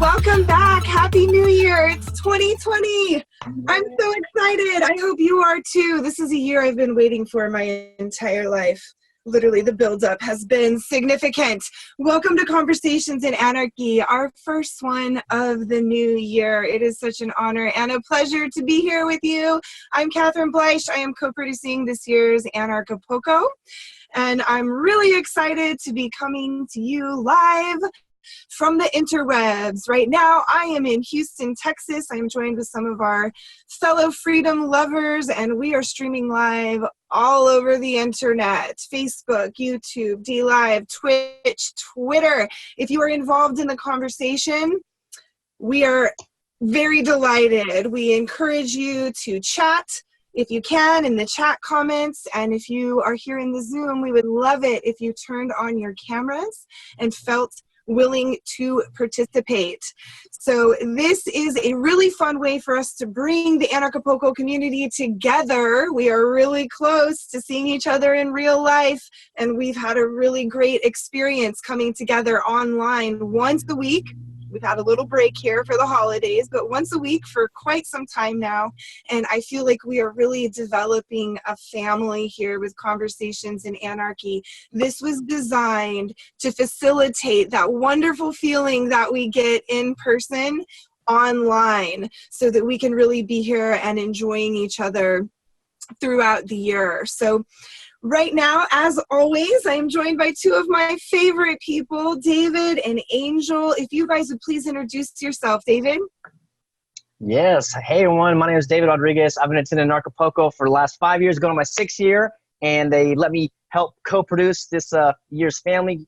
Welcome back. Happy New Year. It's 2020. I'm so excited. I hope you are too. This is a year I've been waiting for my entire life. Literally, the buildup has been significant. Welcome to Conversations in Anarchy, our first one of the new year. It is such an honor and a pleasure to be here with you. I'm Catherine Bleish. I am co-producing this year's Anarchapulco, and I'm really excited to be coming to you live from the interwebs. Right now, I am in Houston, Texas. I am joined with some of our fellow freedom lovers, and we are streaming live all over the internet: Facebook, YouTube, DLive, Twitch, Twitter. If you are involved in the conversation, we are very delighted. We encourage you to chat if you can in the chat comments, and if you are here in the Zoom, we would love it if you turned on your cameras and felt willing to participate. So this is a really fun way for us to bring the Anarchapulco community together. We are really close to seeing each other in real life, and we've had a really great experience coming together online once a week. We've had a little break here for the holidays, but once a week for quite some time now. And I feel like we are really developing a family here with Conversations in Anarchy. This was designed to facilitate that wonderful feeling that we get in person online, so that we can really be here and enjoying each other throughout the year. So right now, as always, I am joined by two of my favorite people, David and Angel. If you guys would please introduce yourself. David? Yes. Hey, everyone. My name is David Rodriguez. I've been attending Anarchapulco for the last 5 years, going on my 6th year, and they let me help co-produce this year's family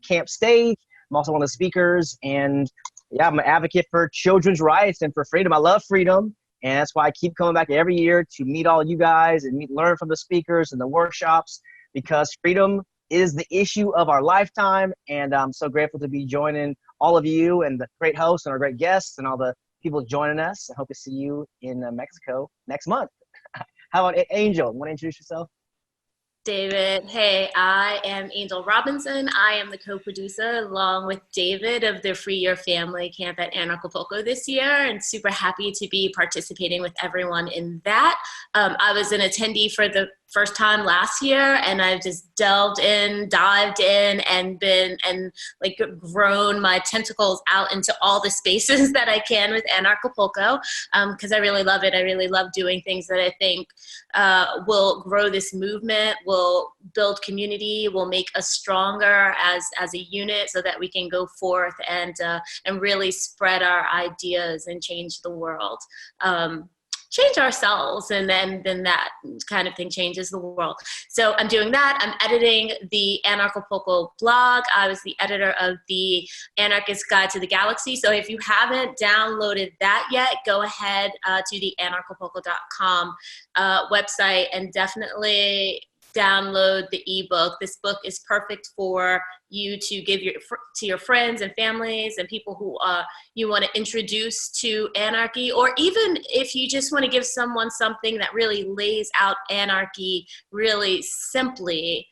camp stage. I'm also one of the speakers, and yeah, I'm an advocate for children's rights and for freedom. I love freedom. And that's why I keep coming back every year to meet all you guys and learn from the speakers and the workshops, because freedom is the issue of our lifetime. And I'm so grateful to be joining all of you and the great hosts and our great guests and all the people joining us. I hope to see you in Mexico next month. How about Angel? Want to introduce yourself? David. Hey, I am Angel Robinson. I am the co-producer along with David of the Free Your Family Camp at Anarchapulco this year, and super happy to be participating with everyone in that. I was an attendee for the first time last year, and I've just dived in, and grown my tentacles out into all the spaces that I can with Anarchapulco, because I really love it. I really love doing things that I think will grow this movement, will build community, will make us stronger as a unit, so that we can go forth and really spread our ideas and change the world. Change ourselves, and then that kind of thing changes the world. So I'm doing that. I'm editing the Anarchapulco blog. I was the editor of the Anarchist Guide to the Galaxy. So if you haven't downloaded that yet, go ahead to the anarchapulco.com website and definitely download the ebook. This book is perfect for you to give to your friends and families and people who you want to introduce to anarchy, or even if you just want to give someone something that really lays out anarchy really simply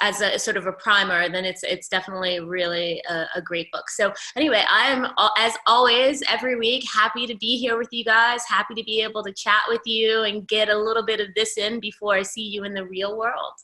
as a sort of a primer, then it's definitely really a great book. So anyway, I'm, as always, every week, happy to be here with you guys, happy to be able to chat with you and get a little bit of this in before I see you in the real world.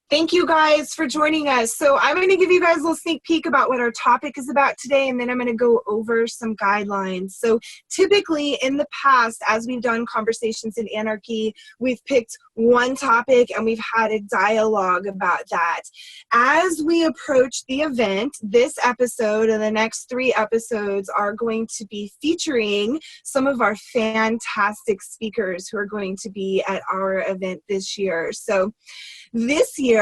Thank you guys for joining us. So I'm going to give you guys a little sneak peek about what our topic is about today, and then I'm going to go over some guidelines. So typically in the past, as we've done Conversations in Anarchy, we've picked one topic and we've had a dialogue about that. As we approach the event, this episode and the next 3 episodes are going to be featuring some of our fantastic speakers who are going to be at our event this year. So this year,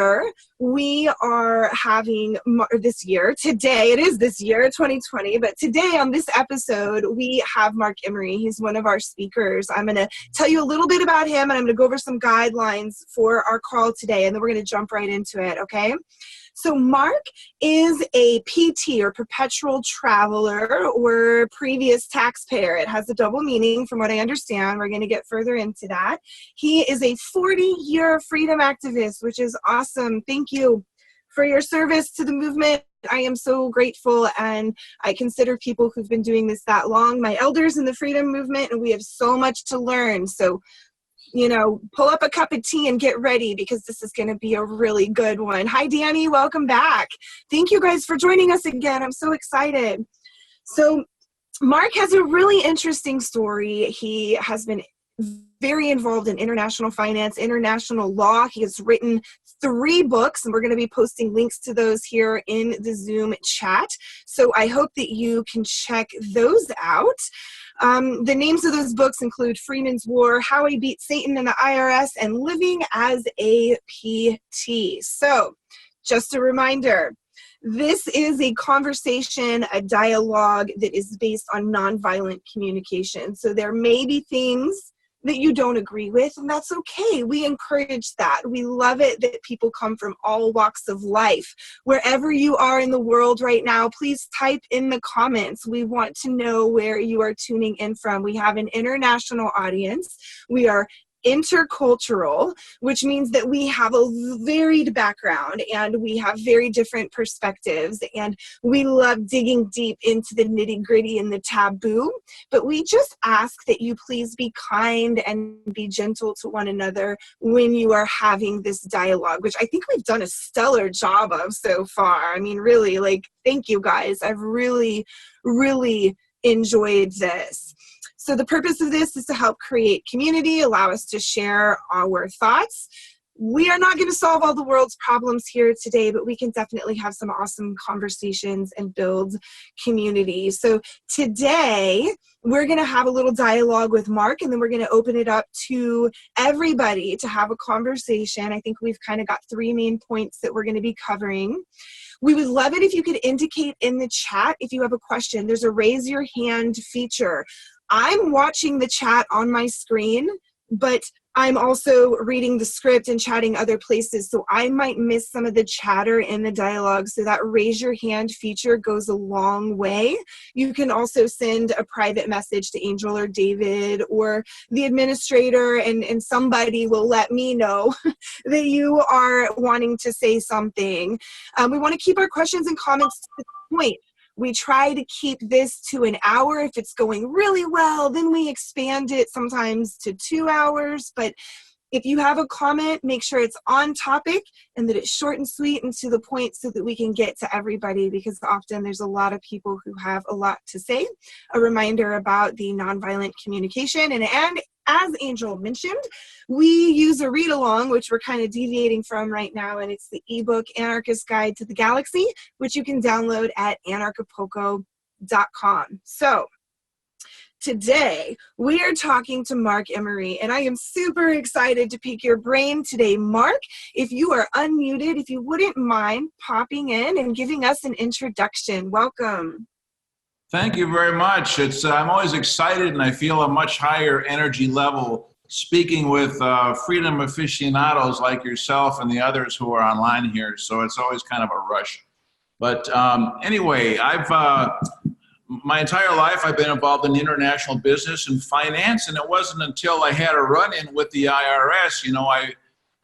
we are having, today, it is this year, 2020, but today on this episode, we have Mark Emery. He's one of our speakers. I'm going to tell you a little bit about him, and I'm going to go over some guidelines for our call today, and then we're going to jump right into it, okay? So Mark is a PT, or perpetual traveler, or previous taxpayer. It has a double meaning from what I understand. We're going to get further into that. He is a 40-year freedom activist, which is awesome. Thank you for your service to the movement I am so grateful, and I consider people who've been doing this that long my elders in the freedom movement, and we have so much to learn. So, pull up a cup of tea and get ready, because this is going to be a really good one. Hi, Danny. Welcome back. Thank you guys for joining us again. I'm so excited. So Mark has a really interesting story. He has been very involved in international finance, international law. He has written 3 books, and we're going to be posting links to those here in the Zoom chat. So I hope that you can check those out. The names of those books include Freeman's War, How I Beat Satan and the IRS, and Living as a PT. So just a reminder, this is a conversation, a dialogue that is based on nonviolent communication. So there may be things that you don't agree with, and that's okay. We encourage that. We love it that people come from all walks of life. Wherever you are in the world right now, please type in the comments. We want to know where you are tuning in from. We have an international audience. We are intercultural, which means that we have a varied background and we have very different perspectives, and we love digging deep into the nitty-gritty and the taboo, but we just ask that you please be kind and be gentle to one another when you are having this dialogue, which I think we've done a stellar job of so far. I mean, really, thank you guys. I've really, really enjoyed this. So the purpose of this is to help create community, allow us to share our thoughts. We are not going to solve all the world's problems here today, but we can definitely have some awesome conversations and build community. So today, we're going to have a little dialogue with Mark, and then we're going to open it up to everybody to have a conversation. I think we've kind of got 3 main points that we're going to be covering. We would love it if you could indicate in the chat if you have a question. There's a raise your hand feature. I'm watching the chat on my screen, but I'm also reading the script and chatting other places, so I might miss some of the chatter in the dialogue, so that raise your hand feature goes a long way. You can also send a private message to Angel or David or the administrator, and somebody will let me know that you are wanting to say something. We want to keep our questions and comments to the point. We try to keep this to an hour. If it's going really well, then we expand it sometimes to 2 hours. But if you have a comment, make sure it's on topic and that it's short and sweet and to the point, so that we can get to everybody, because often there's a lot of people who have a lot to say. A reminder about the nonviolent communication. And as Angel mentioned, we use a read-along, which we're kind of deviating from right now, and it's the ebook Anarchist Guide to the Galaxy, which you can download at anarchapulco.com. So today, we are talking to Mark Emery, and I am super excited to pick your brain today. Mark, if you are unmuted, if you wouldn't mind popping in and giving us an introduction. Welcome. Thank you very much. I'm always excited, and I feel a much higher energy level speaking with freedom aficionados like yourself and the others who are online here. So it's always kind of a rush. But anyway, my entire life I've been involved in international business and finance, and it wasn't until I had a run-in with the IRS.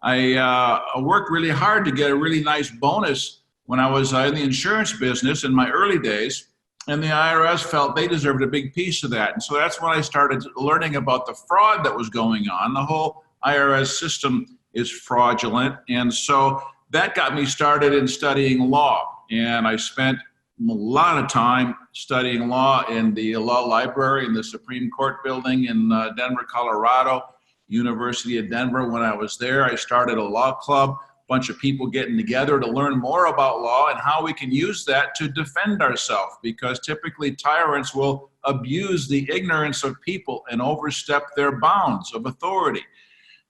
I worked really hard to get a really nice bonus when I was in the insurance business in my early days. And the IRS felt they deserved a big piece of that. And so that's when I started learning about the fraud that was going on. The whole IRS system is fraudulent. And so that got me started in studying law. And I spent a lot of time studying law in the law library in the Supreme Court building in Denver, Colorado, University of Denver. When I was there, I started a law club. Bunch of people getting together to learn more about law and how we can use that to defend ourselves, because typically tyrants will abuse the ignorance of people and overstep their bounds of authority.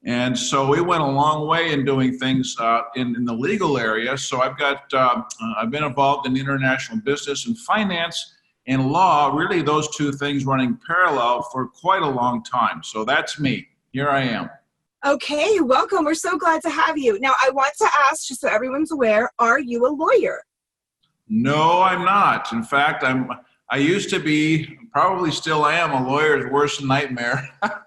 And so we went a long way in doing things in the legal area. So I've been involved in international business and finance and law, really those 2 things running parallel for quite a long time. So that's me. Here I am. Okay, welcome. We're so glad to have you. Now, I want to ask, just so everyone's aware, are you a lawyer? No, I'm not. In fact, I used to be, probably still am, a lawyer's worst nightmare. I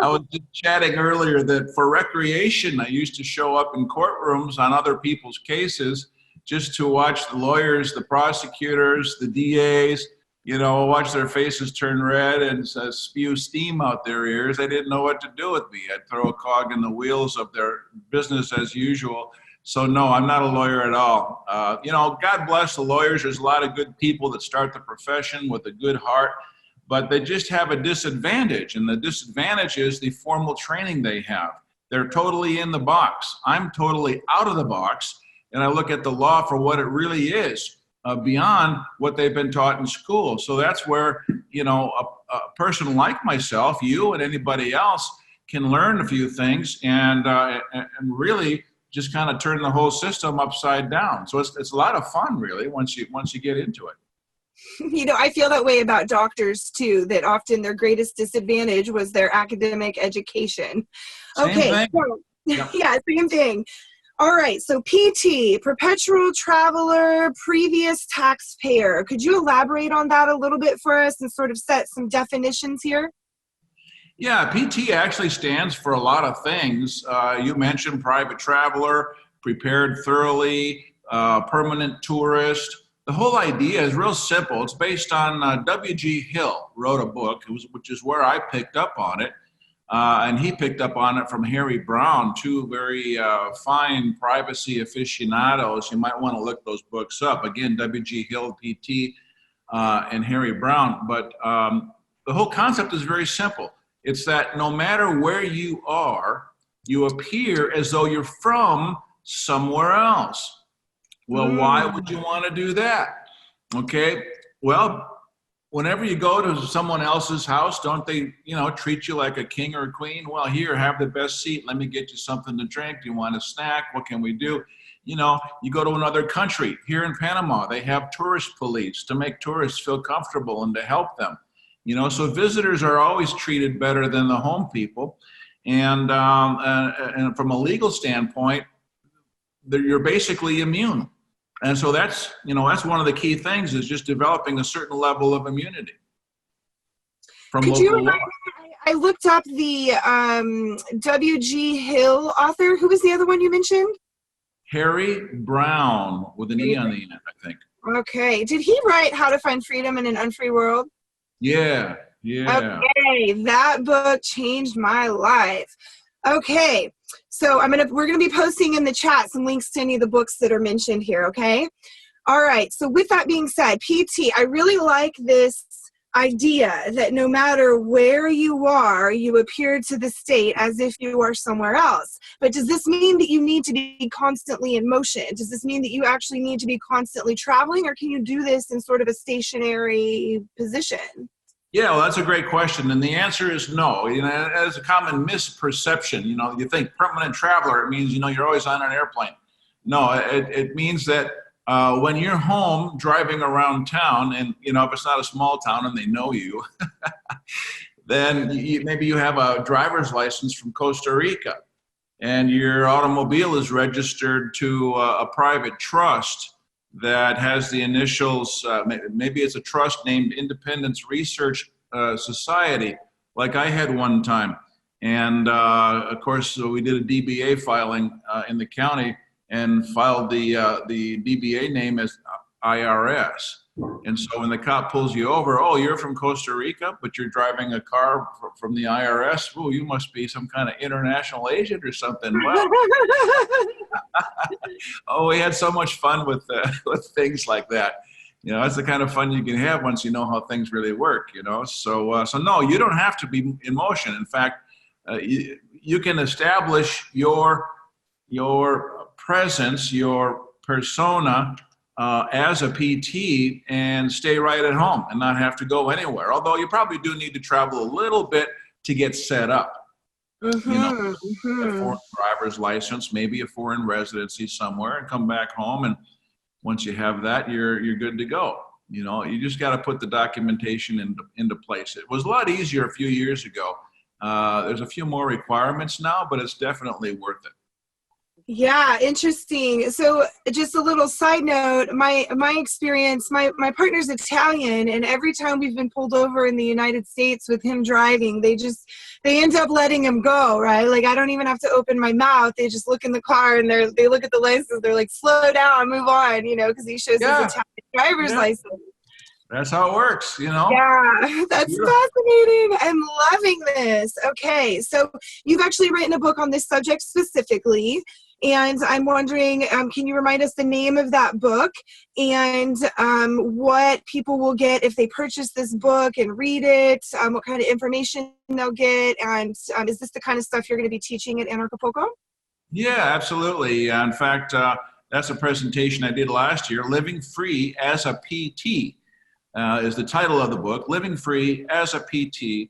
was just chatting earlier that for recreation, I used to show up in courtrooms on other people's cases just to watch the lawyers, the prosecutors, the DAs, watch their faces turn red and spew steam out their ears. They didn't know what to do with me. I'd throw a cog in the wheels of their business as usual. So no, I'm not a lawyer at all. God bless the lawyers. There's a lot of good people that start the profession with a good heart, but they just have a disadvantage. And the disadvantage is the formal training they have. They're totally in the box. I'm totally out of the box. And I look at the law for what it really is, beyond what they've been taught in school. So that's where, a person like myself, you and anybody else, can learn a few things and really just kind of turn the whole system upside down. So it's a lot of fun, really, once you get into it. I feel that way about doctors too, that often their greatest disadvantage was their academic education. Same thing. So, Yep. yeah, same thing. All right, so PT, perpetual traveler, previous taxpayer. Could you elaborate on that a little bit for us and sort of set some definitions here? Yeah, PT actually stands for a lot of things. You mentioned private traveler, prepared thoroughly, permanent tourist. The whole idea is real simple. It's based on W.G. Hill wrote a book, which is where I picked up on it. And he picked up on it from Harry Brown, two very fine privacy aficionados. You might want to look those books up. Again, W.G. Hill, PT, and Harry Brown. But the whole concept is very simple. It's that no matter where you are, you appear as though you're from somewhere else. Well, why would you want to do that? Okay, well, whenever you go to someone else's house, don't they, treat you like a king or a queen? Well, here, have the best seat. Let me get you something to drink. Do you want a snack? What can we do? You go to another country. Here in Panama, they have tourist police to make tourists feel comfortable and to help them. So visitors are always treated better than the home people. And from a legal standpoint, you're basically immune. And so that's one of the key things, is just developing a certain level of immunity from local law. I looked up the W.G. Hill author. Who was the other one you mentioned? Harry Brown, with an E on the end, I think. Okay. Did he write How to Find Freedom in an Unfree World? Yeah. Okay, that book changed my life. Okay, so we're gonna be posting in the chat some links to any of the books that are mentioned here. Okay, all right. So with that being said, PT, I really like this idea that no matter where you are, you appear to the state as if you are somewhere else. But does this mean that you need to be constantly in motion? Does this mean that you actually need to be constantly traveling, or can you do this in sort of a stationary position? Yeah, well, that's a great question. And the answer is no. As a common misperception, you think permanent traveler, it means, you're always on an airplane. No, it means that when you're home driving around town, and, if it's not a small town and they know you, then maybe you have a driver's license from Costa Rica and your automobile is registered to a private trust that has the initials, maybe it's a trust named Independence Research Society, like I had one time. And of course, we did a DBA filing in the county and filed the DBA name as IRS. And so when the cop pulls you over, oh, you're from Costa Rica, but you're driving a car from the IRS. Oh, you must be some kind of international agent or something. Well, oh, we had so much fun with things like that. That's the kind of fun you can have once you know how things really work. So no, you don't have to be in motion. In fact, you can establish your presence, your persona, as a PT and stay right at home and not have to go anywhere. Although you probably do need to travel a little bit to get set up. A foreign driver's license, maybe a foreign residency somewhere, and come back home. And once you have that, you're good to go. You just got to put the documentation into place. It was a lot easier a few years ago. There's a few more requirements now, but it's definitely worth it. Yeah, interesting. So just a little side note, my experience, my partner's Italian, and every time we've been pulled over in the United States with him driving, they end up letting him go, right? Like I don't even have to open my mouth. They just look in the car and they look at the license, they're like, slow down, move on, you know, because he shows his Yeah, Italian driver's yeah. license. That's how it works, you know? Yeah, that's Beautiful. fascinating. I'm loving this. Okay, so you've actually written a book on this subject specifically, and I'm wondering, can you remind us the name of that book and what people will get if they purchase this book and read it, what kind of information they'll get, and is this the kind of stuff you're going to be teaching at Anarchapulco? Yeah, absolutely. In fact, that's a presentation I did last year, Living Free as a PT. Is the title of the book, Living Free as a PT.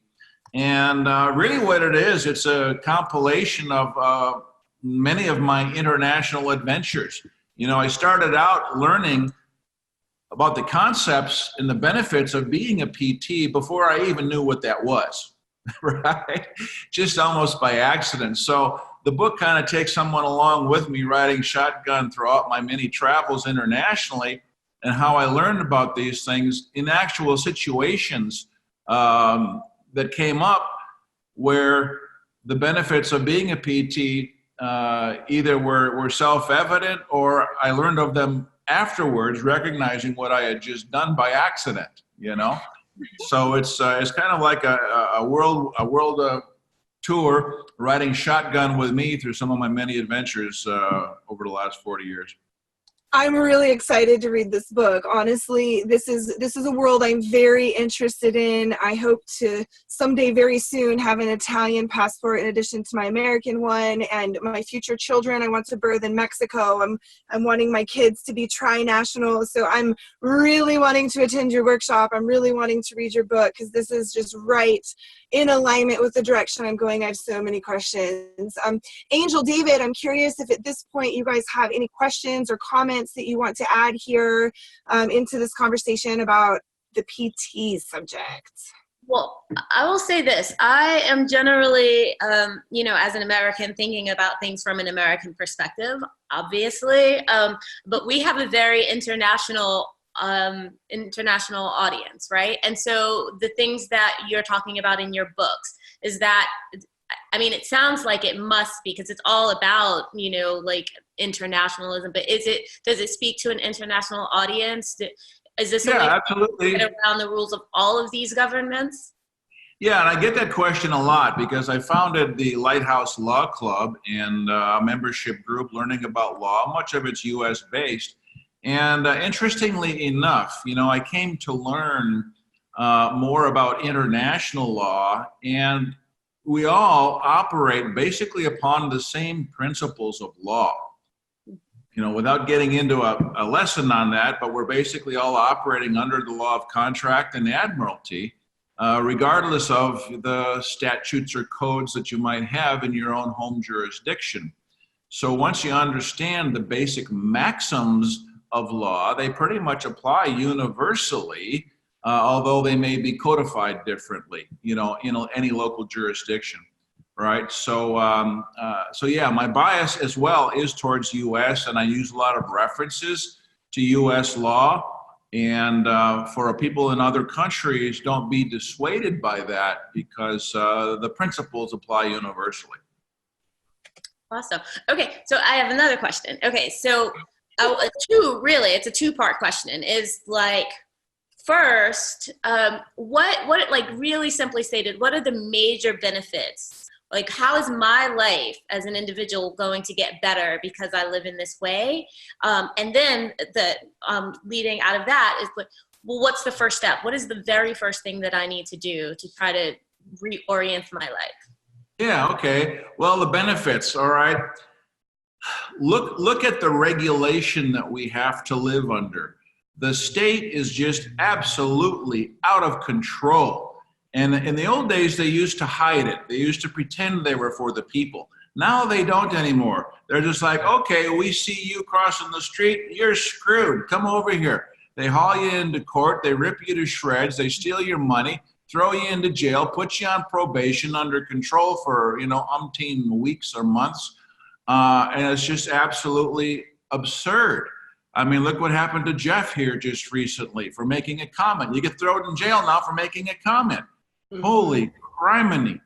And really what it is, it's a compilation of many of my international adventures. You know, I started out learning about the concepts and the benefits of being a PT before I even knew what that was, right? Just almost by accident. So the book kind of takes someone along with me riding shotgun throughout my many travels internationally, and how I learned about these things in actual situations that came up where the benefits of being a PT either were self-evident or I learned of them afterwards, recognizing what I had just done by accident, you know? So it's kind of like a world tour, riding shotgun with me through some of my many adventures over the last 40 years. I'm really excited to read this book. Honestly, this is a world I'm very interested in. I hope to someday very soon have an Italian passport in addition to my American one, and my future children I want to birth in Mexico. I'm wanting my kids to be tri-national. So I'm really wanting to attend your workshop. I'm really wanting to read your book because this is just right in alignment with the direction I'm going. I have so many questions. Angel, David, I'm curious if at this point you guys have any questions or comments that you want to add here into this conversation about the PT subject. Well, I will say this. I am generally, as an American, thinking about things from an American perspective, obviously. But we have a very international audience, right? And so the things that you're talking about in your books is that, I mean, it sounds like it must be because it's all about, like internationalism, but does it speak to an international audience? Is this a way absolutely. to get around the rules of all of these governments? Yeah, and I get that question a lot because I founded the Lighthouse Law Club and a membership group learning about law. Much of it's U.S. based. And interestingly enough, I came to learn more about international law, and we all operate basically upon the same principles of law. Without getting into a lesson on that, but we're basically all operating under the law of contract and admiralty, regardless of the statutes or codes that you might have in your own home jurisdiction. So once you understand the basic maxims of law, they pretty much apply universally, although they may be codified differently, in any local jurisdiction, right? So, yeah, my bias as well is towards U.S., and I use a lot of references to U.S. law. And for people in other countries, don't be dissuaded by that because the principles apply universally. Awesome. Okay, so I have another question. Okay, so it's a two-part question. Is like, first, what like really simply stated, what are the major benefits? Like, how is my life as an individual going to get better because I live in this way? And then the leading out of that is, well, what's the first step? What is the very first thing that I need to do to try to reorient my life? Yeah, okay. Well, the benefits, all right. Look at the regulation that we have to live under. The state is just absolutely out of control. And in the old days, they used to hide it. They used to pretend they were for the people. Now they don't anymore. They're just like, okay, we see you crossing the street, you're screwed. Come over here. They haul you into court. They rip you to shreds. They steal your money, throw you into jail, put you on probation under control for, umpteen weeks or months. And it's just absolutely absurd. I mean, look what happened to Jeff here just recently for making a comment. You get thrown in jail now for making a comment. Holy criminy.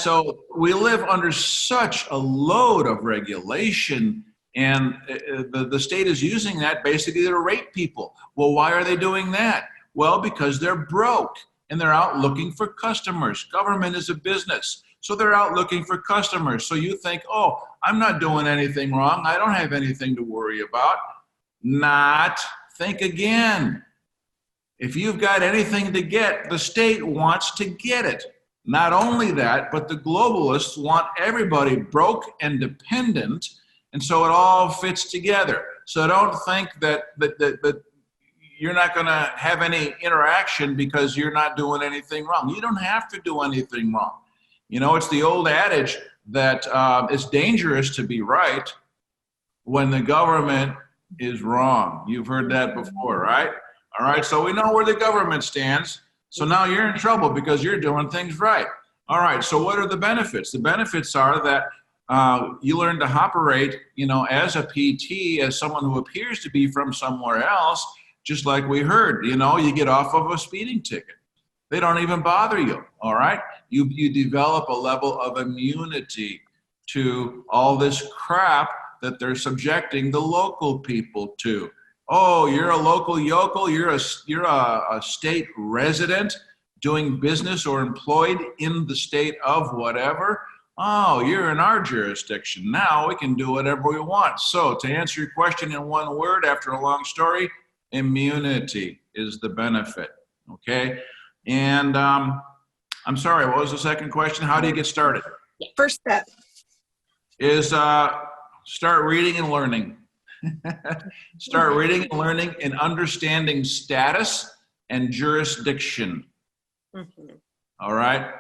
So we live under such a load of regulation, and the state is using that basically to rape people. Well, why are they doing that? Well, because they're broke and they're out looking for customers. Government is a business, so they're out looking for customers. So you think, oh, I'm not doing anything wrong. I don't have anything to worry about. Not. Think again. If you've got anything to get, the state wants to get it. Not only that, but the globalists want everybody broke and dependent, and so it all fits together. So don't think that you're not going to have any interaction because you're not doing anything wrong. You don't have to do anything wrong. You know, it's the old adage that it's dangerous to be right when the government is wrong. You've heard that before, right? All right, so we know where the government stands. So now you're in trouble because you're doing things right. All right, so what are the benefits? The benefits are that you learn to operate, you know, as a PT, as someone who appears to be from somewhere else, just like we heard. You know, you get off of a speeding ticket. They don't even bother you, all right? You develop a level of immunity to all this crap that they're subjecting the local people to. Oh, you're a local yokel, you're a state resident doing business or employed in the state of whatever. Oh, you're in our jurisdiction. Now we can do whatever we want. So to answer your question in one word after a long story, immunity is the benefit, okay? And I'm sorry, what was the second question? How do you get started? First step is start reading and learning. Start reading and learning and understanding status and jurisdiction. All right?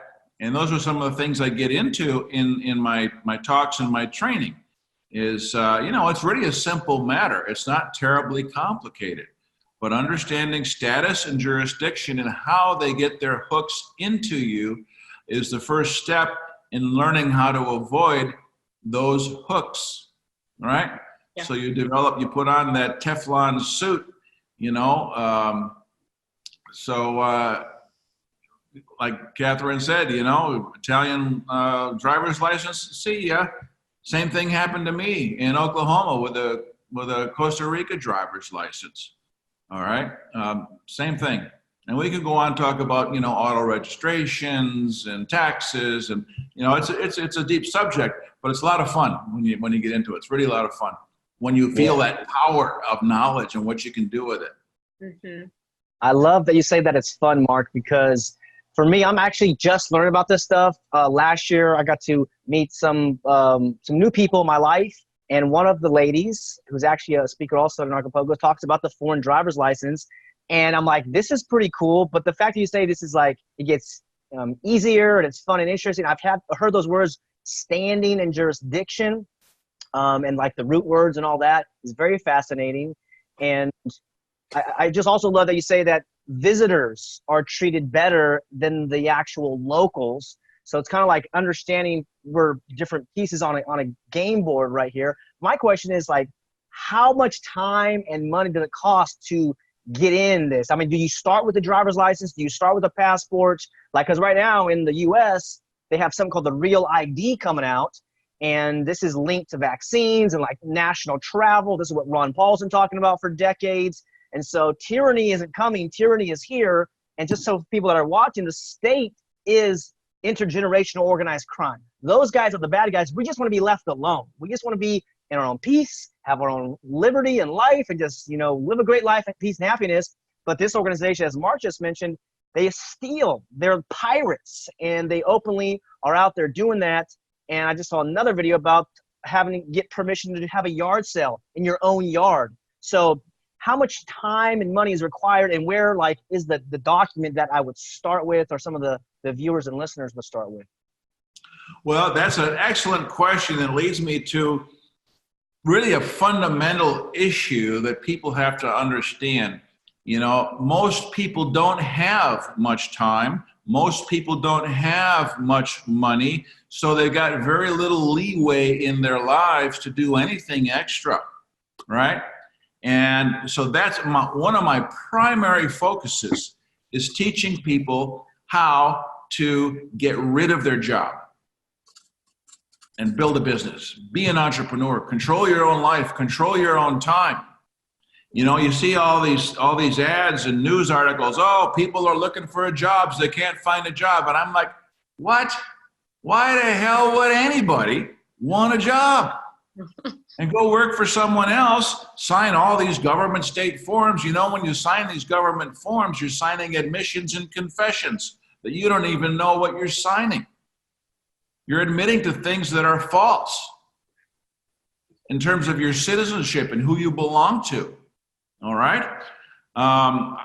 And those are some of the things I get into in my talks and my training is, you know, it's really a simple matter. It's not terribly complicated. But understanding status and jurisdiction and how they get their hooks into you is the first step in learning how to avoid those hooks, right? Yeah. So you put on that Teflon suit, you know. Like Catherine said, you know, Italian driver's license, see ya. Same thing happened to me in Oklahoma with a Costa Rica driver's license. All right, same thing. And we can go on and talk about, you know, auto registrations and taxes, and you know, it's a deep subject, but it's a lot of fun when you get into it. It's really a lot of fun when you feel that power of knowledge and what you can do with it. I love that you say that it's fun, Mark, because for me, I'm actually just learning about this stuff. Last year, I got to meet some new people in my life. And one of the ladies, who's actually a speaker also at Anarchapulco, talks about the foreign driver's license. And I'm like, this is pretty cool. But the fact that you say this is like, it gets easier and it's fun and interesting. I've heard those words, standing and jurisdiction, and like the root words and all that is very fascinating. And I just also love that you say that visitors are treated better than the actual locals. So it's kind of like understanding we're different pieces on a game board right here. My question is like, how much time and money does it cost to get in this? I mean, do you start with the driver's license? Do you start with a passport? Like, because right now in the US, they have something called the Real ID coming out. And this is linked to vaccines and like national travel. This is what Ron Paul's been talking about for decades. And so tyranny isn't coming, tyranny is here. And just so people that are watching, the state is intergenerational organized crime. Those guys are the bad guys. We just want to be left alone. We just want to be in our own peace, have our own liberty and life, and just, you know, live a great life at peace and happiness. But this organization, as Mark just mentioned, they steal. They're pirates, and they openly are out there doing that. And I just saw another video about having to get permission to have a yard sale in your own yard. So how much time and money is required, and where like is the document that I would start with, or some of the viewers and listeners would start with? Well, that's an excellent question that leads me to really a fundamental issue that people have to understand. You know, most people don't have much time, Most people don't have much money, so they got very little leeway in their lives to do anything extra, right? And so that's one of my primary focuses is teaching people how to get rid of their job and build a business. Be an entrepreneur, control your own life, control your own time. You know, you see all these ads and news articles, oh, people are looking for jobs, they can't find a job. And I'm like, what? Why the hell would anybody want a job? And go work for someone else, sign all these government state forms. You know, when you sign these government forms, you're signing admissions and confessions that you don't even know what you're signing. You're admitting to things that are false in terms of your citizenship and who you belong to. All right. On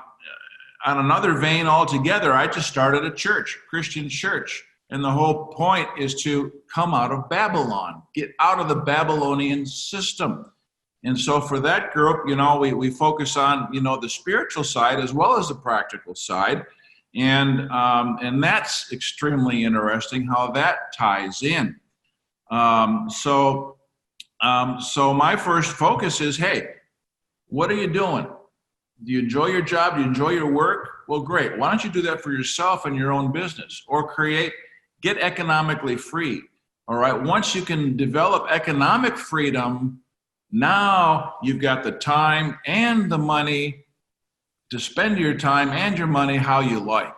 another vein altogether, I just started a church, Christian church. And the whole point is to come out of Babylon, get out of the Babylonian system. And so for that group, you know, we focus on, you know, the spiritual side as well as the practical side. And that's extremely interesting how that ties in. So my first focus is, hey, what are you doing? Do you enjoy your job? Do you enjoy your work? Well, great. Why don't you do that for yourself and your own business, or get economically free? All right. Once you can develop economic freedom, now you've got the time and the money to spend your time and your money how you like.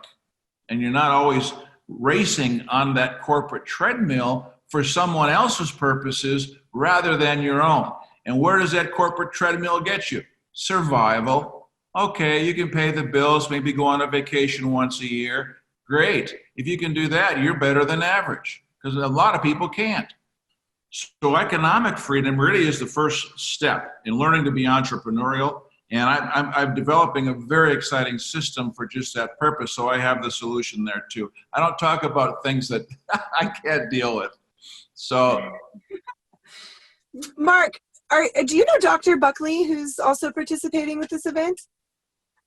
And you're not always racing on that corporate treadmill for someone else's purposes rather than your own. And where does that corporate treadmill get you? Survival. Okay, you can pay the bills, maybe go on a vacation once a year. Great. If you can do that, you're better than average, because a lot of people can't. So economic freedom really is the first step in learning to be entrepreneurial. And I'm developing a very exciting system for just that purpose. So I have the solution there too. I don't talk about things that I can't deal with. So, Mark, do you know Dr. Buckley, who's also participating with this event?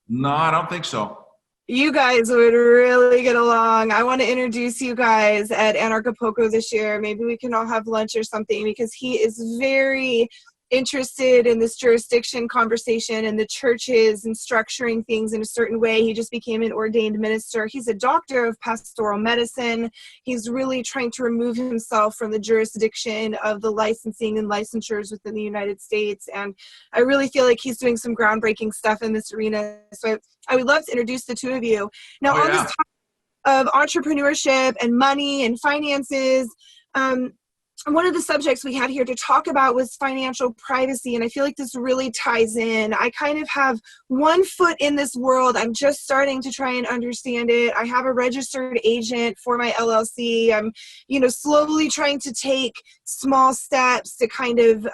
No, I don't think so. You guys would really get along. I want to introduce you guys at Anarchapulco this year. Maybe we can all have lunch or something, because he is very interested in this jurisdiction conversation and the churches and structuring things in a certain way. He just became an ordained minister. He's a doctor of pastoral medicine. He's really trying to remove himself from the jurisdiction of the licensing and licensures within the United States. And I really feel like he's doing some groundbreaking stuff in this arena. So I would love to introduce the two of you. Now, on this topic of entrepreneurship and money and finances, one of the subjects we had here to talk about was financial privacy, and I feel like this really ties in. I kind of have one foot in this world. I'm just starting to try and understand it. I have a registered agent for my LLC. I'm, slowly trying to take small steps to kind of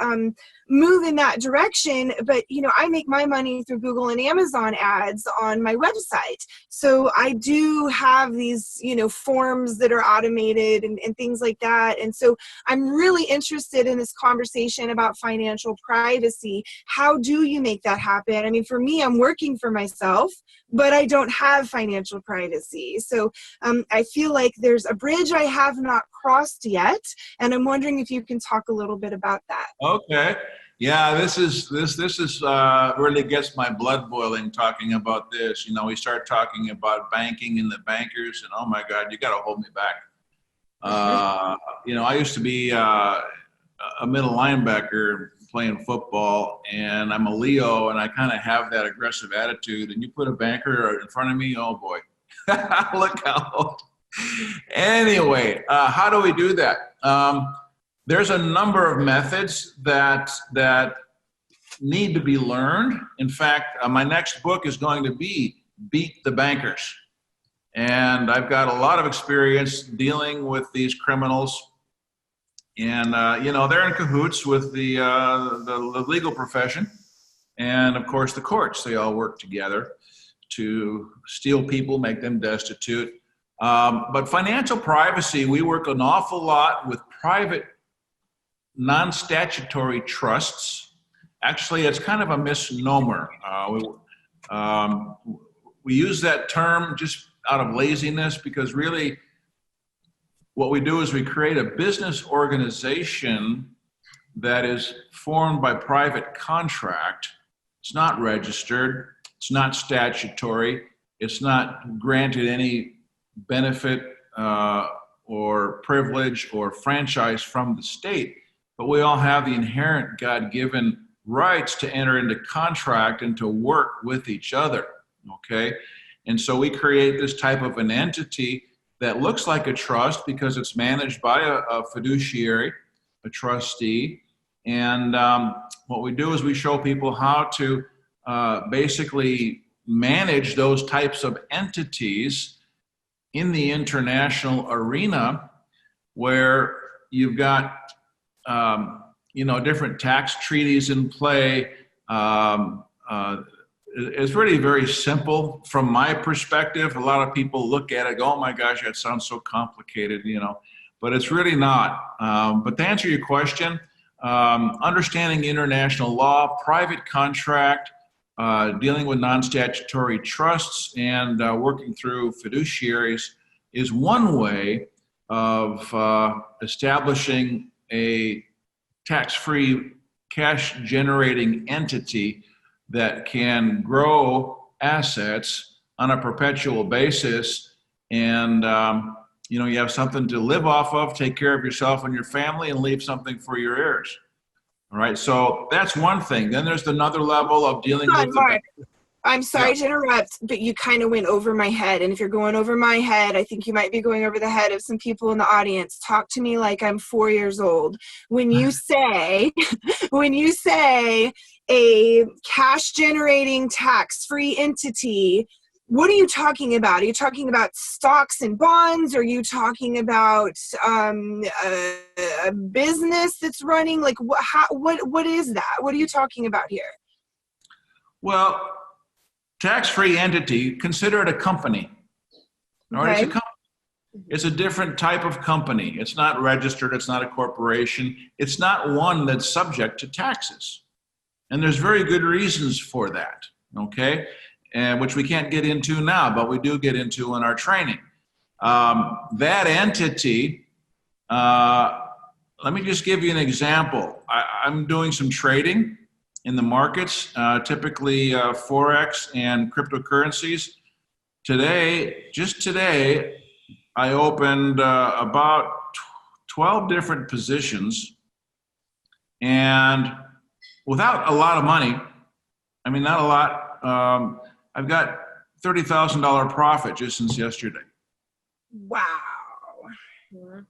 move in that direction. But, I make my money through Google and Amazon ads on my website. So I do have these, forms that are automated and things like that. And so I'm really interested in this conversation about financial privacy. How do you make that happen? I mean, for me, I'm working for myself, but I don't have financial privacy. So I feel like there's a bridge I have not crossed yet. And I'm wondering if you can talk a little bit about that. Okay. Yeah, this is really gets my blood boiling talking about this. We start talking about banking and the bankers, and oh my God, you got to hold me back. I used to be a middle linebacker playing football, and I'm a Leo, and I kind of have that aggressive attitude. And you put a banker in front of me, oh boy, look out. Anyway, how do we do that? There's a number of methods that need to be learned. In fact, my next book is going to be Beat the Bankers. And I've got a lot of experience dealing with these criminals. And, they're in cahoots with the legal profession. And, of course, the courts. They all work together to steal people, make them destitute. But financial privacy, we work an awful lot with private non-statutory trusts. Actually, it's kind of a misnomer. We use that term just out of laziness, because really what we do is we create a business organization that is formed by private contract. It's not registered, it's not statutory, it's not granted any benefit or privilege or franchise from the state, but we all have the inherent God-given rights to enter into contract and to work with each other, okay? And so we create this type of an entity that looks like a trust because it's managed by a fiduciary, a trustee. And what we do is we show people how to basically manage those types of entities in the international arena, where you've got different tax treaties in play. It's really very simple from my perspective. A lot of people look at it, go, oh my gosh, that sounds so complicated, but it's really not. But to answer your question, understanding international law, private contract, dealing with non-statutory trusts, and working through fiduciaries is one way of establishing a tax-free, cash-generating entity that can grow assets on a perpetual basis, and you have something to live off of, take care of yourself and your family, and leave something for your heirs. All right, so that's one thing. Then there's another level of dealing with Mark, I'm sorry to interrupt, but you kind of went over my head. And if you're going over my head, I think you might be going over the head of some people in the audience. Talk to me like I'm 4 years old. When you say, a cash generating tax-free entity, what are you talking about? Are you talking about stocks and bonds? Are you talking about a business that's running? Like what is that? What are you talking about here? Well, tax-free entity, consider it a company. All right, it's a company. It's a different type of company. It's not registered. It's not a corporation. It's not one that's subject to taxes. And there's very good reasons for that, okay? And which we can't get into now, but we do get into in our training. That entity, let me just give you an example. I'm doing some trading in the markets, typically Forex and cryptocurrencies. Just today, I opened about 12 different positions, and without a lot of money, I mean, not a lot, I've got $30,000 profit just since yesterday. Wow.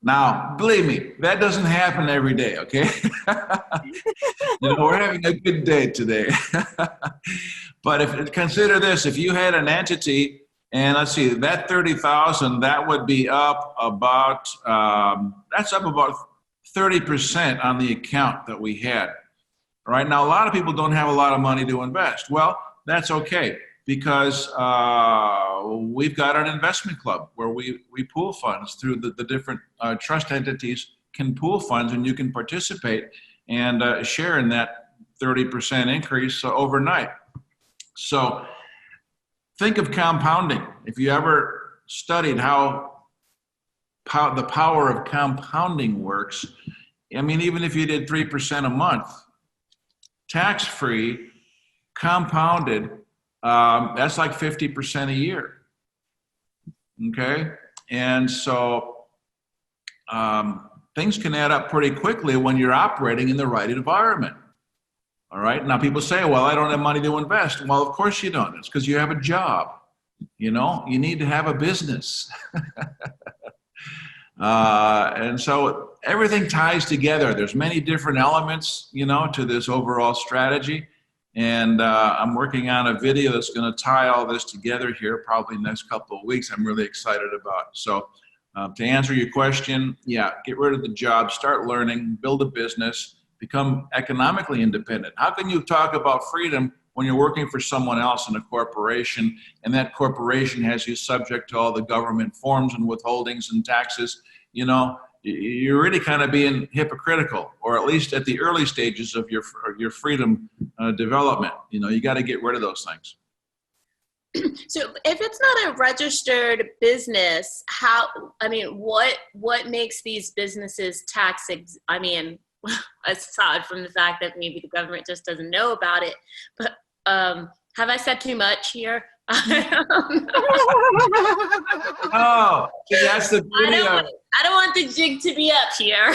Now, believe me, that doesn't happen every day, okay? We're having a good day today. But consider this, if you had an entity, and let's see, that 30,000, that would be up about, that's up about 30% on the account that we had. All right, now a lot of people don't have a lot of money to invest. Well, that's okay, because we've got an investment club where we pool funds through the different trust entities can pool funds, and you can participate and share in that 30% increase overnight. So think of compounding. If you ever studied how the power of compounding works, I mean, even if you did 3% a month, tax-free, compounded, that's like 50% a year, okay? And so things can add up pretty quickly when you're operating in the right environment, all right? Now people say, well, I don't have money to invest. Well, of course you don't. It's because you have a job, you need to have a business. And so everything ties together. There's many different elements, to this overall strategy. And I'm working on a video that's going to tie all this together here probably in the next couple of weeks. I'm really excited about. So to answer your question, yeah, get rid of the job, start learning, build a business, become economically independent. How can you talk about freedom when you're working for someone else in a corporation, and that corporation has you subject to all the government forms and withholdings and taxes? You're really kind of being hypocritical, or at least at the early stages of your freedom development. You got to get rid of those things. So if it's not a registered business, what makes these businesses aside from the fact that maybe the government just doesn't know about it, but have I said too much here? Oh, see, that's the beauty of it. I don't want the jig to be up here.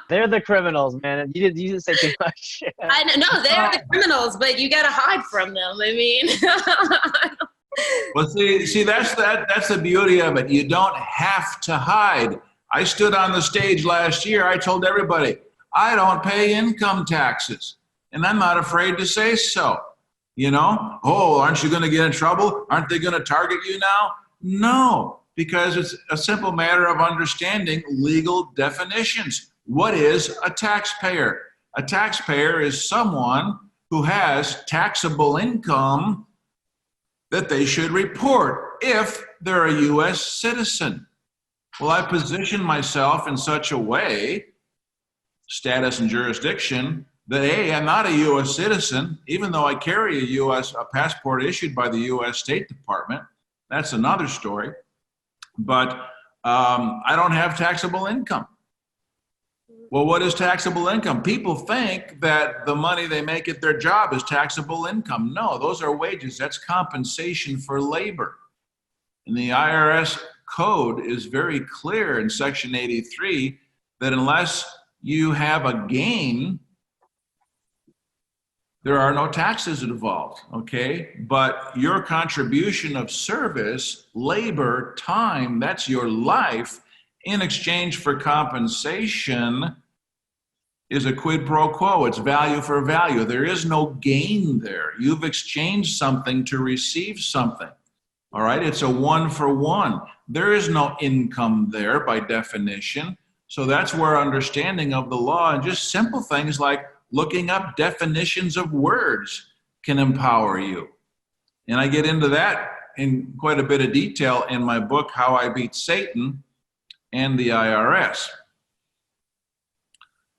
They're the criminals, man. You didn't say too much. I know they're the criminals, but you got to hide from them. I mean, Well, see, that's the beauty of it. You don't have to hide. I stood on the stage last year. I told everybody, I don't pay income taxes, and I'm not afraid to say so. You know, oh, aren't you going to get in trouble? Aren't they going to target you now? No, because it's a simple matter of understanding legal definitions. What is a taxpayer? A taxpayer is someone who has taxable income that they should report if they're a U.S. citizen. Well, I position myself in such a way, status and jurisdiction, that A, I'm not a U.S. citizen, even though I carry a passport issued by the U.S. State Department. That's another story. But I don't have taxable income. Well, what is taxable income? People think that the money they make at their job is taxable income. No, those are wages. That's compensation for labor. And the IRS code is very clear in Section 83 that unless you have a gain, there are no taxes involved, okay? But your contribution of service, labor, time, that's your life, in exchange for compensation is a quid pro quo. It's value for value. There is no gain there. You've exchanged something to receive something, all right? It's a one for one. There is no income there by definition. So that's where understanding of the law and just simple things like looking up definitions of words can empower you. And I get into that in quite a bit of detail in my book, How I Beat Satan and the IRS.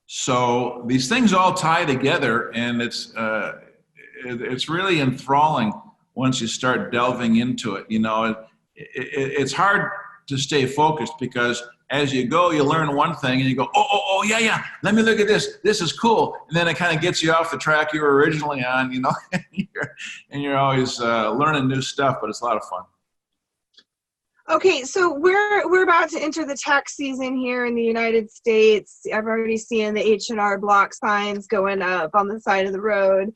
So these things all tie together, and it's really enthralling once you start delving into it. You know, it's hard to stay focused because as you go, you learn one thing and you go, oh, yeah, let me look at this. This is cool. And then it kind of gets you off the track you were originally on, you know, and you're always learning new stuff, but it's a lot of fun. Okay, so we're about to enter the tax season here in the United States. I've already seen the H&R Block signs going up on the side of the road.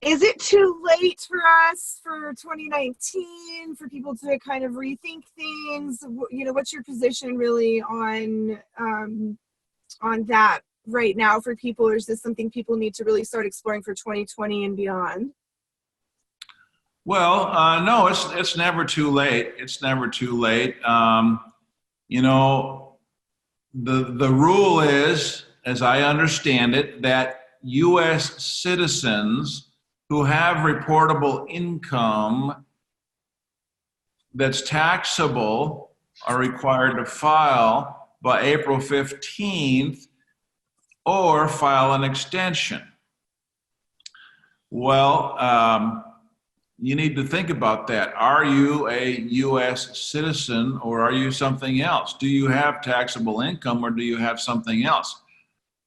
Is it too late for us for 2019 for people to kind of rethink things? You know, what's your position really on that right now for people, or is this something people need to really start exploring for 2020 and beyond? Well, no, it's never too late. It's never too late. You know, the rule is, as I understand it, that U.S. citizens who have reportable income that's taxable are required to file by April 15th or file an extension. Well, you need to think about that. Are you a U.S. citizen or are you something else? Do you have taxable income or do you have something else?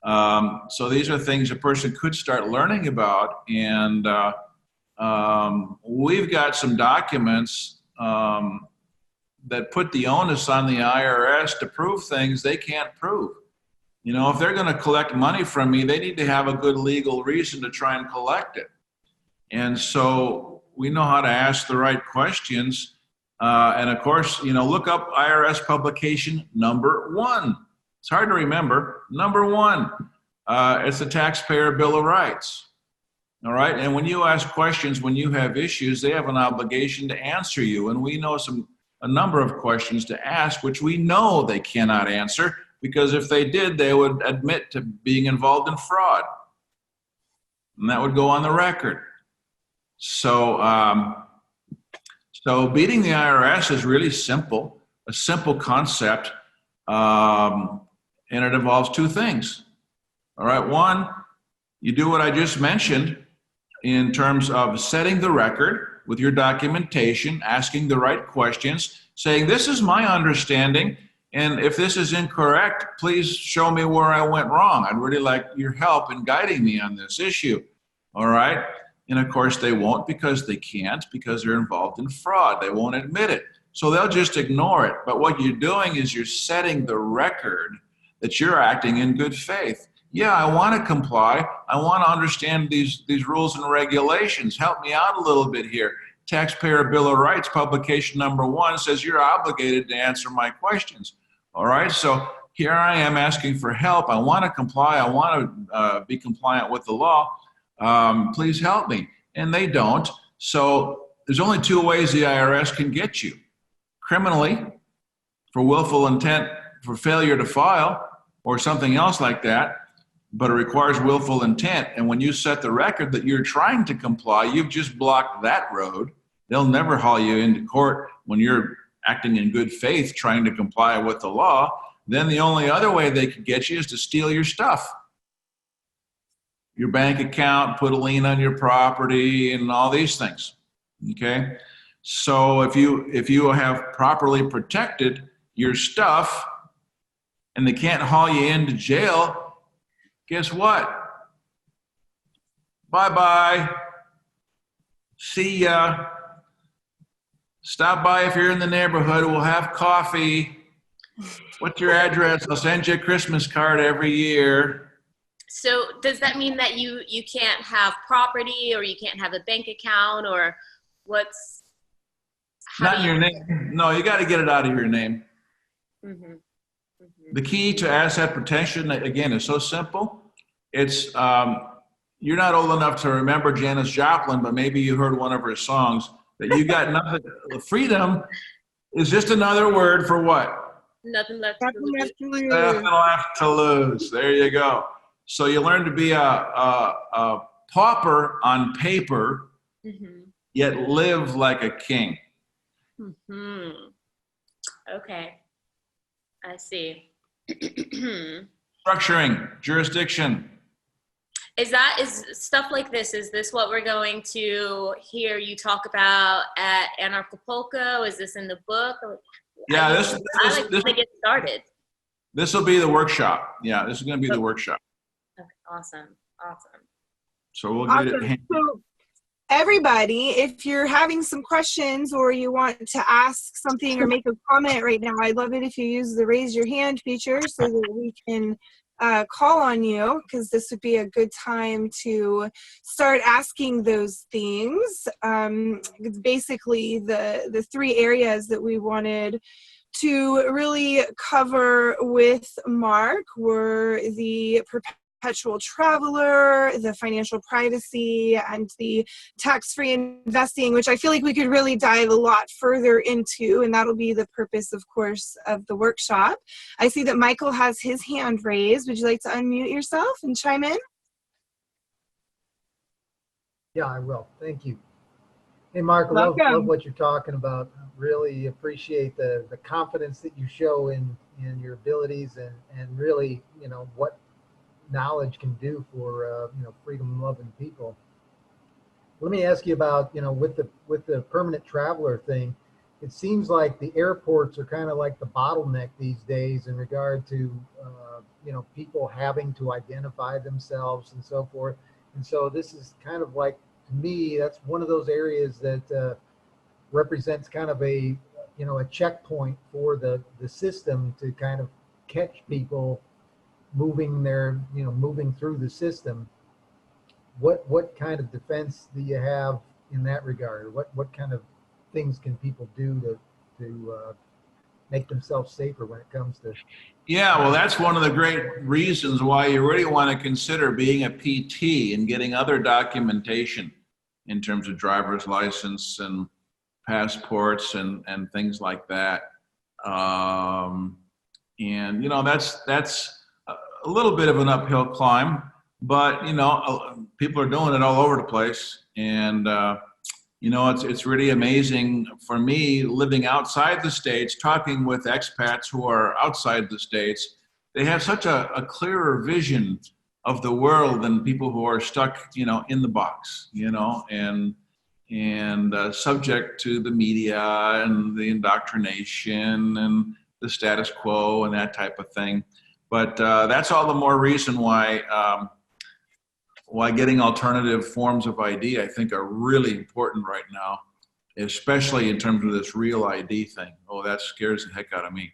So these are things a person could start learning about, and we've got some documents that put the onus on the IRS to prove things they can't prove. You know, if they're going to collect money from me, they need to have a good legal reason to try and collect it. And so we know how to ask the right questions. And of course, you know, look up IRS publication number 1. It's hard to remember. Number 1, it's the Taxpayer Bill of Rights. All right. And when you ask questions, when you have issues, they have an obligation to answer you. And we know a number of questions to ask, which we know they cannot answer, because if they did, they would admit to being involved in fraud. And that would go on the record. So, so beating the IRS is really simple, a simple concept. And it involves 2 things. All right. 1, you do what I just mentioned in terms of setting the record, with your documentation, asking the right questions, saying, this is my understanding, and if this is incorrect, please show me where I went wrong. I'd really like your help in guiding me on this issue. All right? And of course they won't, because they can't, because they're involved in fraud. They won't admit it. So they'll just ignore it. But what you're doing is you're setting the record that you're acting in good faith. Yeah, I want to comply. I want to understand these rules and regulations. Help me out a little bit here. Taxpayer Bill of Rights, publication number 1, says you're obligated to answer my questions. All right, so here I am asking for help. I want to comply. I want to be compliant with the law. Please help me. And they don't. So there's only 2 ways the IRS can get you. Criminally, for willful intent, for failure to file, or something else like that, but it requires willful intent. And when you set the record that you're trying to comply, you've just blocked that road. They'll never haul you into court when you're acting in good faith, trying to comply with the law. Then the only other way they could get you is to steal your stuff. Your bank account, put a lien on your property, and all these things, okay? So if you have properly protected your stuff and they can't haul you into jail, guess what? Bye-bye. See ya. Stop by if you're in the neighborhood. We'll have coffee. What's your address? I'll send you a Christmas card every year. So does that mean that you can't have property, or you can't have a bank account, or what's... Not in your name. No, you got to get it out of your name. Mm-hmm. Mm-hmm. The key to asset protection, again, is so simple. It's, you're not old enough to remember Janis Joplin, but maybe you heard one of her songs, that you got nothing. Freedom is just another word for what? Nothing left to lose. Nothing left to lose. There you go. So you learn to be a pauper on paper, mm-hmm. yet live like a king. Mm-hmm. Okay, I see. Structuring, jurisdiction. Is stuff like this, is this what we're going to hear you talk about at Anarchapulco? Is this in the book? Yeah, I like to get started. This will be the workshop. Yeah, this is going to be the workshop. Okay, awesome. So we'll get it. So everybody, if you're having some questions or you want to ask something or make a comment right now, I'd love it if you use the raise your hand feature so that we can call on you, because this would be a good time to start asking those things. It's basically the 3 areas that we wanted to really cover with Mark were the perpetual traveler, the financial privacy, and the tax-free investing, which I feel like we could really dive a lot further into, and that'll be the purpose, of course, of the workshop. I see that Michael has his hand raised. Would you like to unmute yourself and chime in? Yeah, I will. Thank you. Hey, Mark, I love what you're talking about. Really appreciate the confidence that you show in your abilities and really, what knowledge can do for freedom-loving people. Let me ask you about with the permanent traveler thing. It seems like the airports are kind of like the bottleneck these days in regard to people having to identify themselves and so forth. And so this is kind of like, to me, that's one of those areas that represents kind of a checkpoint for the system to kind of catch people moving through the system. What kind of defense do you have in that regard? What kind of things can people do to make themselves safer when it comes to? Yeah, well, that's one of the great reasons why you really want to consider being a PT and getting other documentation in terms of driver's license and passports and things like that. And that's a little bit of an uphill climb, but people are doing it all over the place. And it's really amazing for me living outside the States, talking with expats who are outside the States. They have such a clearer vision of the world than people who are stuck, in the box, and and subject to the media and the indoctrination and the status quo and that type of thing. But that's all the more reason why getting alternative forms of ID, I think, are really important right now, especially in terms of this real ID thing. Oh, that scares the heck out of me.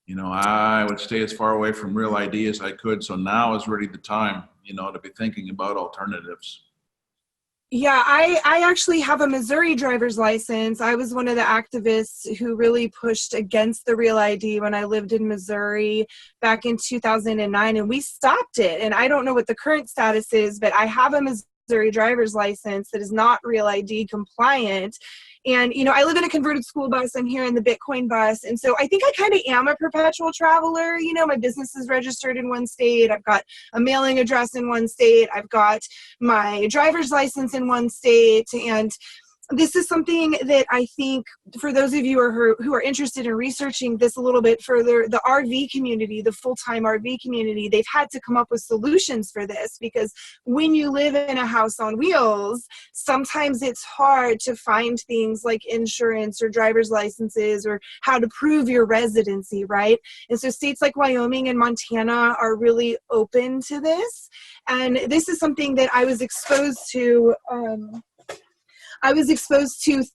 You know, I would stay as far away from real ID as I could. So now is really the time, you know, to be thinking about alternatives. Yeah, I actually have a Missouri driver's license. I was one of the activists who really pushed against the Real ID when I lived in Missouri back in 2009, and we stopped it. And I don't know what the current status is, but I have a Missouri driver's license that is not Real ID compliant. And, you know, I live in a converted school bus. I'm here in the Bitcoin bus. And so I think I kind of am a perpetual traveler. You know, my business is registered in one state. I've got a mailing address in one state. I've got my driver's license in one state. And this is something that I think for those of you who are interested in researching this a little bit further, the RV community, the full-time RV community, they've had to come up with solutions for this, because when you live in a house on wheels, sometimes it's hard to find things like insurance or driver's licenses or how to prove your residency, right? And so states like Wyoming and Montana are really open to this. And this is something that I was exposed to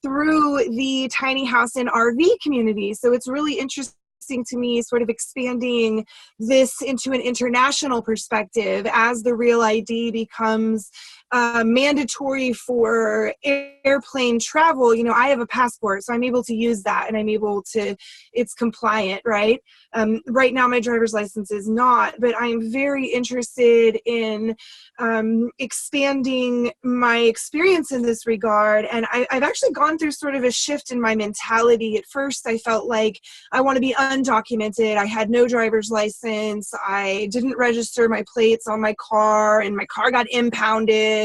through the tiny house and RV community. So it's really interesting to me, sort of expanding this into an international perspective as the Real ID becomes mandatory for airplane travel. You know, I have a passport, so I'm able to use that, and it's compliant, right? Right now, my driver's license is not, but I'm very interested in expanding my experience in this regard. And I've actually gone through sort of a shift in my mentality. At first, I felt like I want to be undocumented. I had no driver's license. I didn't register my plates on my car, and my car got impounded.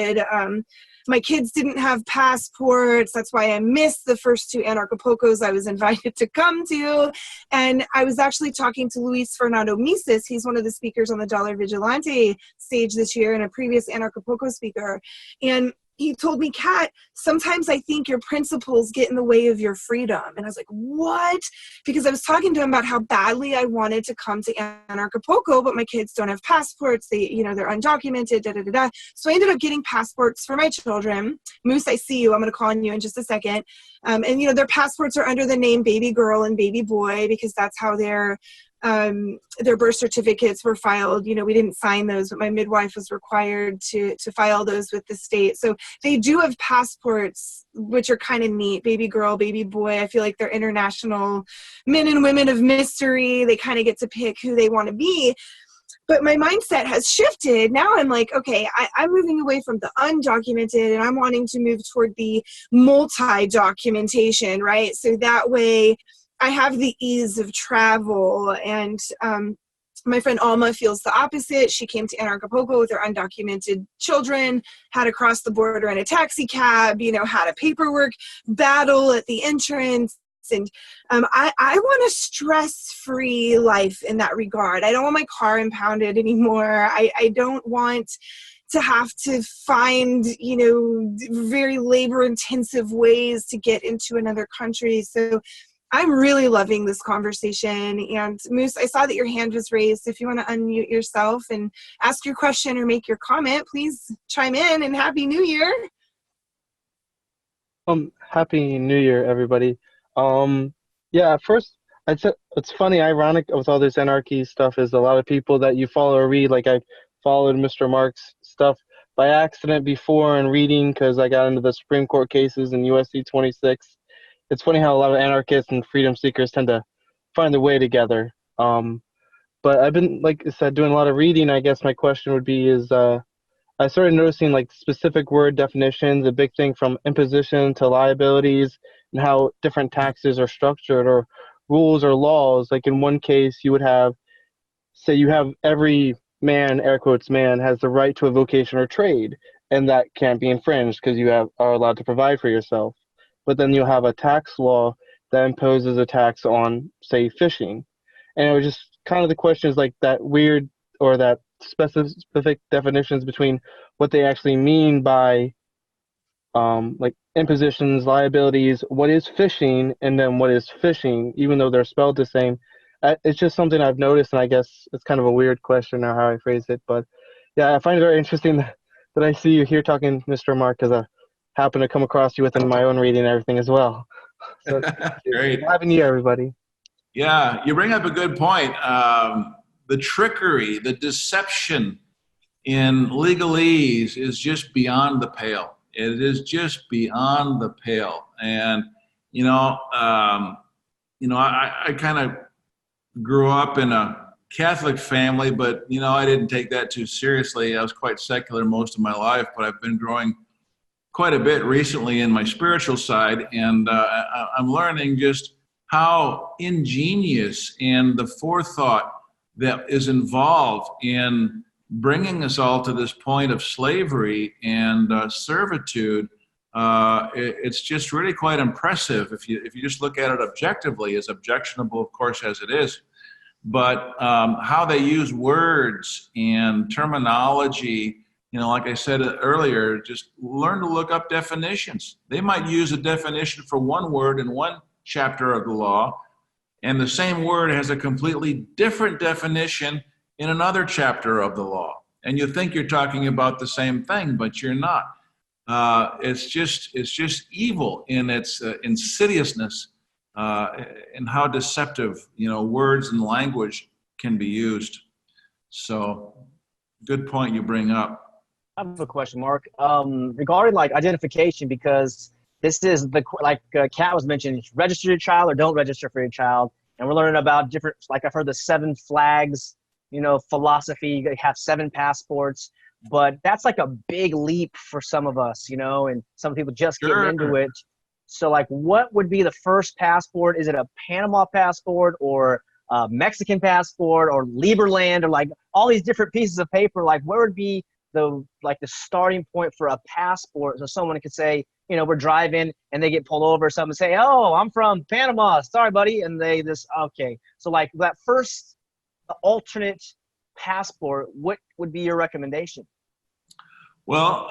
My kids didn't have passports. That's why I missed the first two Anarchapulcos I was invited to come to. And I was actually talking to Luis Fernando Mises. He's one of the speakers on the Dollar Vigilante stage this year and a previous Anarchapulco speaker. And he told me, Kat, sometimes I think your principles get in the way of your freedom. And I was like, what? Because I was talking to him about how badly I wanted to come to Anarchapulco, but my kids don't have passports. They're undocumented, da, da, da, da. So I ended up getting passports for my children. Moose, I see you. I'm going to call on you in just a second. And, their passports are under the name baby girl and baby boy, because that's how their birth certificates were filed. We didn't sign those, but my midwife was required to file those with the state. So they do have passports, which are kind of neat. Baby girl, baby boy. I feel like they're international men and women of mystery. They kind of get to pick who they want to be. But my mindset has shifted. Now I'm like, okay, I'm moving away from the undocumented, and I'm wanting to move toward the multi-documentation, right? So that way I have the ease of travel. And my friend Alma feels the opposite. She came to Anarchapulco with her undocumented children, had to cross the border in a taxi cab, had a paperwork battle at the entrance. And I want a stress-free life in that regard. I don't want my car impounded anymore. I don't want to have to find, very labor-intensive ways to get into another country. So I'm really loving this conversation. And Moose, I saw that your hand was raised. If you want to unmute yourself and ask your question or make your comment, please chime in, and Happy New Year. Happy New Year, everybody. First, I'd say it's funny, ironic with all this anarchy stuff is a lot of people that you follow or read, like I followed Mr. Mark's stuff by accident before and reading because I got into the Supreme Court cases in USC 26. It's funny how a lot of anarchists and freedom seekers tend to find their way together. But I've been, like I said, doing a lot of reading. I guess my question would be I started noticing like specific word definitions, a big thing from imposition to liabilities, and how different taxes are structured or rules or laws. Like in one case, you would have, say you have every man, air quotes man, has the right to a vocation or trade, and that can't be infringed because you are allowed to provide for yourself. But then you'll have a tax law that imposes a tax on, say, fishing. And it was just kind of the question is like that weird or that specific definitions between what they actually mean by like impositions, liabilities, what is fishing, and then what is fishing, even though they're spelled the same. It's just something I've noticed, and I guess it's kind of a weird question or how I phrase it. But yeah, I find it very interesting that I see you here talking, Mr. Mark, because I happen to come across you within my own reading and everything as well. So Great. having you, everybody. Yeah, you bring up a good point. The trickery, the deception in legalese is just beyond the pale. It is just beyond the pale. And, I kind of grew up in a Catholic family, but, I didn't take that too seriously. I was quite secular most of my life, but I've been growing quite a bit recently in my spiritual side. And I'm learning just how ingenious and the forethought that is involved in bringing us all to this point of slavery and servitude. It's just really quite impressive if you just look at it objectively, as objectionable, of course, as it is. But how they use words and terminology, like I said earlier, just learn to look up definitions. They might use a definition for one word in one chapter of the law, and the same word has a completely different definition in another chapter of the law. And you think you're talking about the same thing, but you're not. It's just evil in its insidiousness and how deceptive, words and language can be used. So, good point you bring up. I have a question, Mark, regarding like identification, because this is Kat was mentioning, register your child or don't register for your child. And we're learning about different, like I've heard the 7 flags, philosophy. You have 7 passports, but that's like a big leap for some of us, and some people just getting into it. So like, what would be the first passport? Is it a Panama passport or a Mexican passport or Liberland, or like all these different pieces of paper? Like, where would be the starting point for a passport, so someone could say, we're driving and they get pulled over or something and say, oh, I'm from Panama, sorry buddy, and they just, okay. So like that first alternate passport, what would be your recommendation? Well,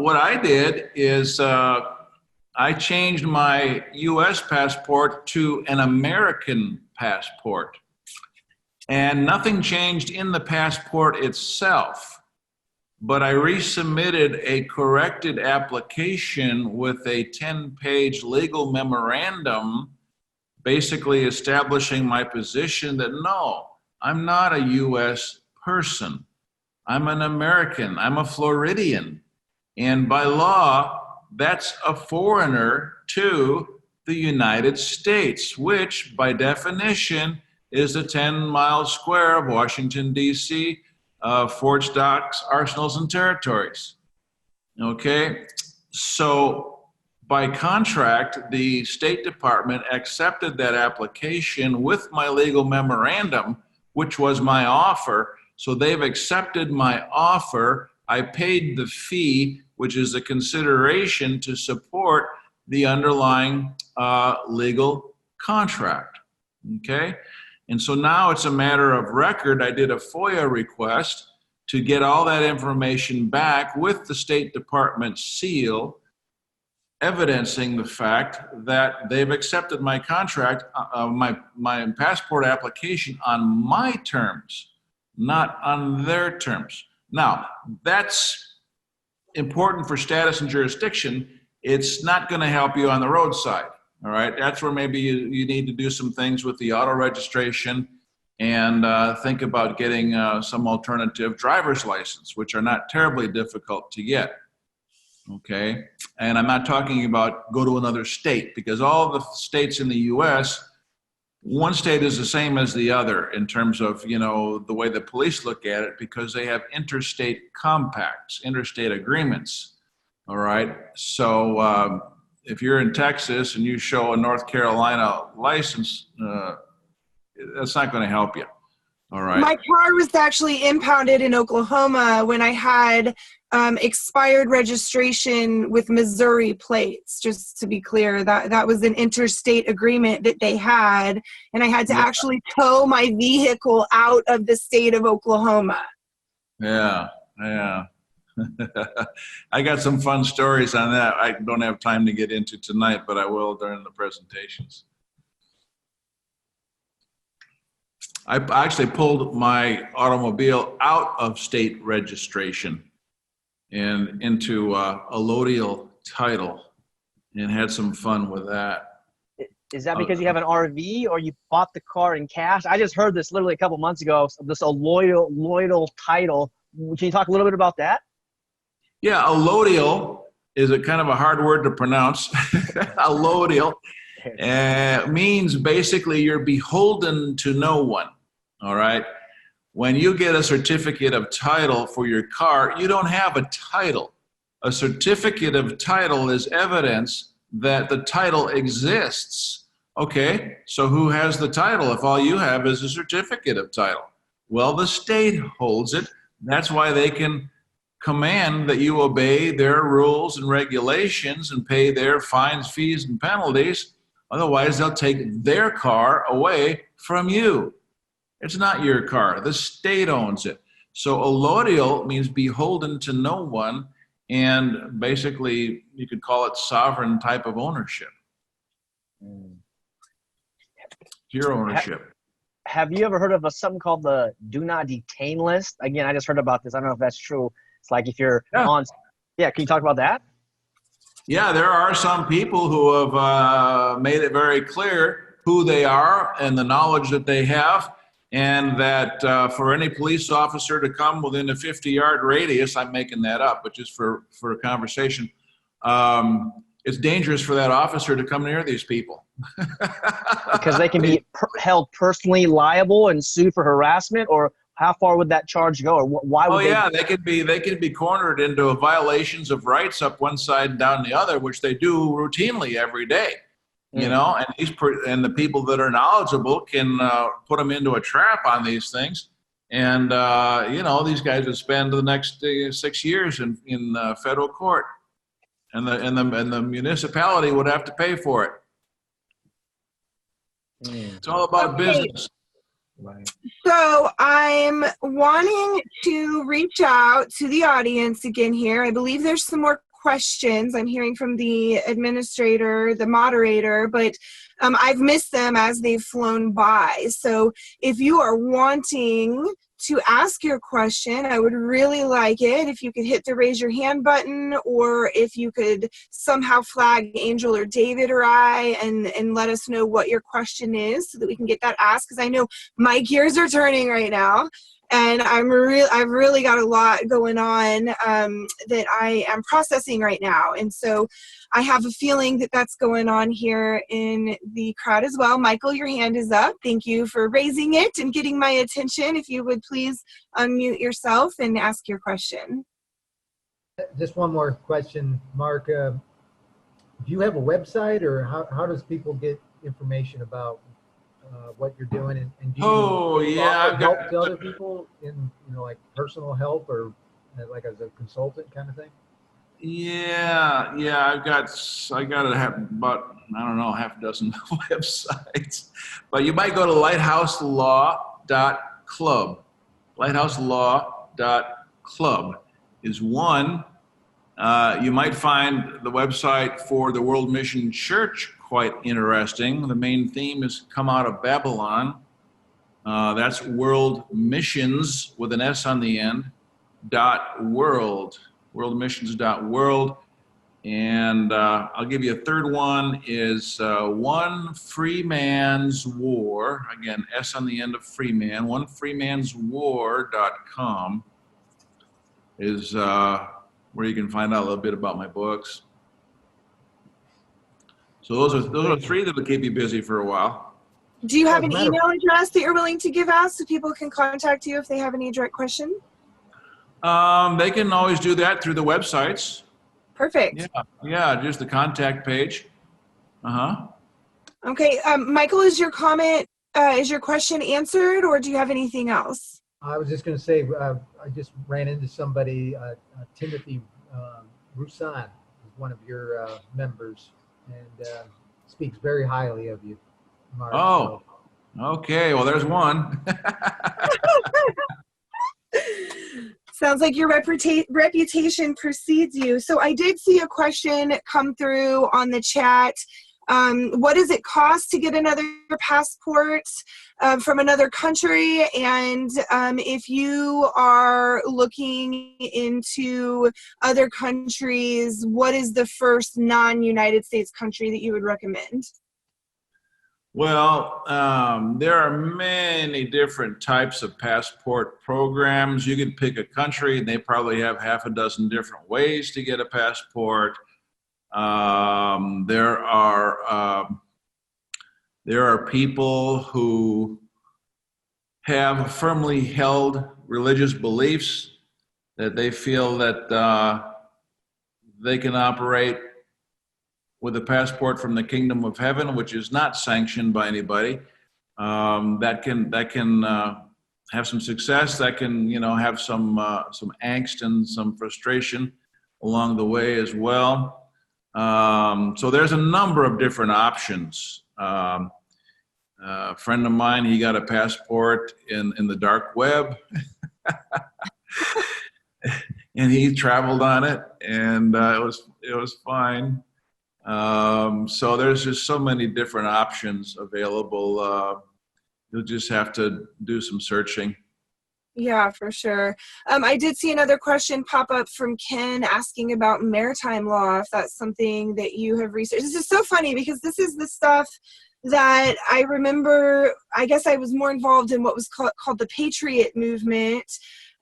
what I did is I changed my U.S. passport to an American passport, and nothing changed in the passport itself. But I resubmitted a corrected application with a 10-page legal memorandum, basically establishing my position that no, I'm not a U.S. person. I'm an American. I'm a Floridian. And by law, that's a foreigner to the United States, which by definition is the 10-mile square of Washington, D.C., forts, docks, arsenals, and territories. Okay, so by contract, the State Department accepted that application with my legal memorandum, which was my offer. So they've accepted my offer. I paid the fee, which is a consideration to support the underlying legal contract. Okay. And so now it's a matter of record. I did a FOIA request to get all that information back with the State Department seal, evidencing the fact that they've accepted my contract, my passport application on my terms, not on their terms. Now, that's important for status and jurisdiction. It's not going to help you on the roadside. All right, that's where maybe you need to do some things with the auto registration and think about getting some alternative driver's license, which are not terribly difficult to get. Okay, and I'm not talking about go to another state, because all the states in the U.S., one state is the same as the other in terms of, the way the police look at it, because they have interstate compacts, interstate agreements. All right, so if you're in Texas and you show a North Carolina license, that's not going to help you. All right. My car was actually impounded in Oklahoma when I had expired registration with Missouri plates. Just to be clear, that was an interstate agreement that they had, and I had to actually tow my vehicle out of the state of Oklahoma. Yeah. I got some fun stories on that. I don't have time to get into tonight, but I will during the presentations. I actually pulled my automobile out of state registration and into allodial title and had some fun with that. Is that because you have an RV or you bought the car in cash? I just heard this literally a couple months ago, this allodial title. Can you talk a little bit about that? Yeah, allodial is a kind of a hard word to pronounce. Allodial means basically you're beholden to no one, all right? When you get a certificate of title for your car, you don't have a title. A certificate of title is evidence that the title exists. Okay, so who has the title if all you have is a certificate of title? Well, the state holds it. That's why they can command that you obey their rules and regulations and pay their fines, fees, and penalties. Otherwise, they'll take their car away from you. It's not your car. The state owns it. So allodial means beholden to no one, and basically you could call it sovereign type of ownership. Your ownership. Have you ever heard of something called the do not detain list? Again, I just heard about this. I don't know if that's true. It's like if you're on, can you talk about that? Yeah, there are some people who have made it very clear who they are and the knowledge that they have, and that for any police officer to come within a 50-yard radius, I'm making that up, but just for a conversation, it's dangerous for that officer to come near these people. Because they can be held personally liable and sued for harassment, or how far would that charge go, or why would they could be cornered into violations of rights up one side and down the other, which they do routinely every day. You know, and the people that are knowledgeable can put them into a trap on these things. And, you know, these guys would spend the next 6 years in federal court. And the municipality would have to pay for it. It's all about business. Right. So I'm wanting to reach out to the audience again here. I believe there's some more questions I'm hearing from the administrator, the moderator, but I've missed them as they've flown by. So if you are wanting to ask your question, I would really like it if you could hit the raise your hand button, or if you could somehow flag Angel or David or I and let us know what your question is so that we can get that asked, because I know my gears are turning right now. And I've really got a lot going on that I am processing right now. And so I have a feeling that that's going on here in the crowd as well. Michael, your hand is up. Thank you for raising it and getting my attention. If you would please unmute yourself and ask your question. Just one more question, Mark. Do you have a website, or how does people get information about what you're doing, and do you offer help to other people in, you know, like personal help, or like as a consultant kind of thing? Yeah, I got to have about, I don't know, half a dozen websites, but you might go to lighthouselaw.club. Lighthouselaw.club is one. You might find the website for the World Mission Church quite interesting. The main theme is Come Out of Babylon. That's World Missions with an S on the end, .world, worldmissions.world. And I'll give you a third one is One Free Man's War. Again, S on the end of Freeman. OneFreeMan'sWar.com is where you can find out a little bit about my books. So those are three that will keep you busy for a while. Do you have an email address that you're willing to give out so people can contact you if they have any direct question? They can always do that through the websites. Perfect. Yeah, just the contact page. Okay, Michael, is your question answered, or do you have anything else? I was just going to say, I just ran into somebody, Timothy Roussan, is one of your members, and speaks very highly of you, Mark. Oh, okay. Well, there's one. Sounds like your reputation precedes you. So I did see a question come through on the chat. What does it cost to get another passport from another country? And if you are looking into other countries, what is the first non-United States country that you would recommend? Well, there are many different types of passport programs. You can pick a country and they probably have half a dozen different ways to get a passport. There are people who have firmly held religious beliefs that they feel that they can operate with a passport from the kingdom of heaven, which is not sanctioned by anybody. That can have some success. That can have some angst and some frustration along the way as well. So there's a number of different options. A friend of mine, he got a passport in the dark web, and he traveled on it, and it was fine. So there's just so many different options available. You'll just have to do some searching. Yeah, for sure. I did see another question pop up from Ken asking about maritime law, if that's something that you have researched. This is so funny because this is the stuff that I remember. I guess I was more involved in what was called the Patriot movement.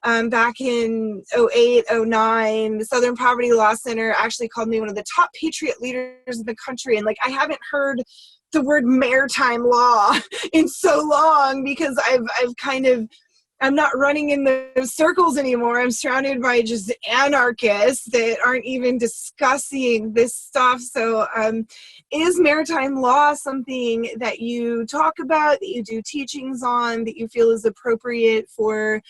Back in 2008, 2009, the Southern Poverty Law Center actually called me one of the top patriot leaders in the country. And I haven't heard the word maritime law in so long because I'm not running in those circles anymore. I'm surrounded by just anarchists that aren't even discussing this stuff. So is maritime law something that you talk about, that you do teachings on, that you feel is appropriate for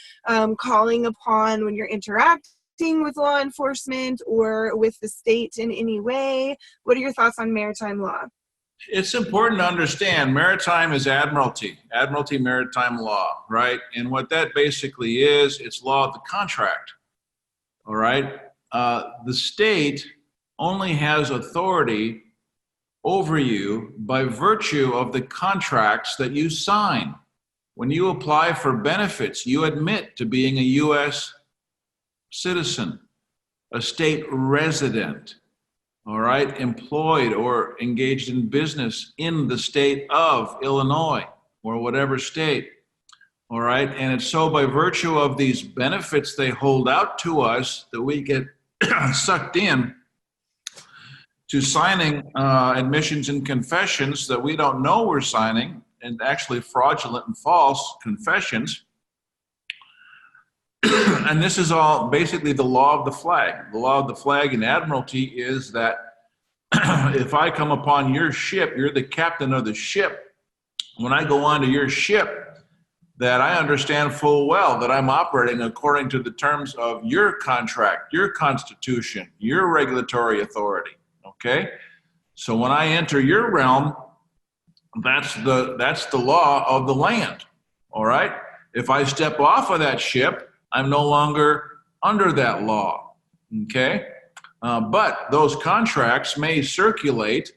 calling upon when you're interacting with law enforcement or with the state in any way? What are your thoughts on maritime law? It's important to understand maritime is admiralty maritime law, right? And what that basically is, it's law of the contract, all right? The state only has authority over you by virtue of the contracts that you sign. When you apply for benefits, you admit to being a U.S. citizen, a state resident, all right, employed or engaged in business in the state of Illinois or whatever state, all right? And it's so by virtue of these benefits they hold out to us that we get sucked in to signing admissions and confessions that we don't know we're signing, and actually fraudulent and false confessions. And this is all basically the law of the flag. The law of the flag in admiralty is that if I come upon your ship, you're the captain of the ship. When I go onto your ship, that I understand full well that I'm operating according to the terms of your contract, your constitution, your regulatory authority, okay? So when I enter your realm, that's the law of the land, all right? If I step off of that ship, I'm no longer under that law, okay? But those contracts may circulate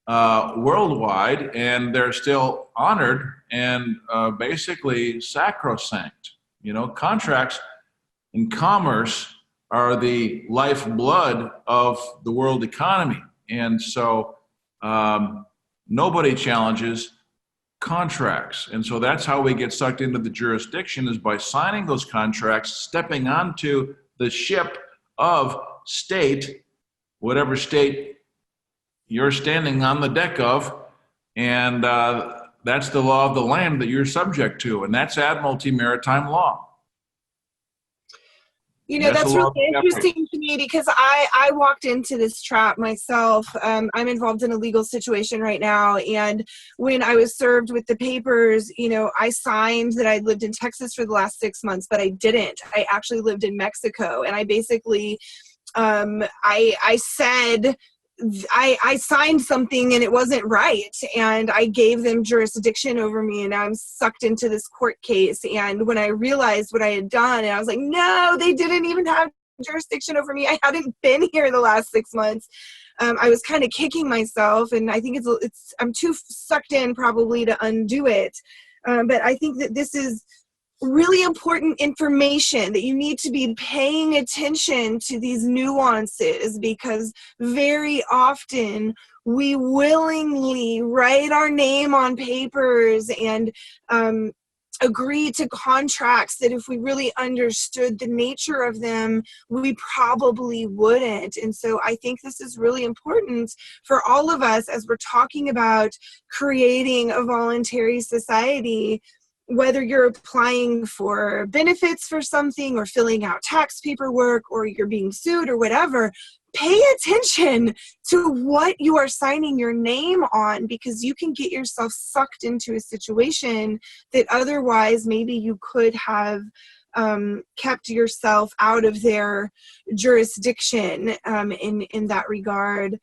worldwide, and they're still honored and basically sacrosanct. Contracts in commerce are the lifeblood of the world economy. And so nobody challenges contracts. And so that's how we get sucked into the jurisdiction, is by signing those contracts, stepping onto the ship of state, whatever state you're standing on the deck of, and that's the law of the land that you're subject to, and that's admiralty maritime law. That's really interesting to me because I walked into this trap myself. I'm involved in a legal situation right now. And when I was served with the papers, I signed that I lived in Texas for the last 6 months, but I didn't. I actually lived in Mexico. And I basically, I said I signed something and it wasn't right, and I gave them jurisdiction over me, and now I'm sucked into this court case. And when I realized what I had done, and I was like, no, they didn't even have jurisdiction over me. I hadn't been here the last 6 months. I was kind of kicking myself, and I think I'm too sucked in probably to undo it. But I think that this is really important information, that you need to be paying attention to these nuances, because very often we willingly write our name on papers and agree to contracts that if we really understood the nature of them, we probably wouldn't. And so I think this is really important for all of us as we're talking about creating a voluntary society. Whether you're applying for benefits for something, or filling out tax paperwork, or you're being sued or whatever, pay attention to what you are signing your name on, because you can get yourself sucked into a situation that otherwise maybe you could have kept yourself out of their jurisdiction in that regard.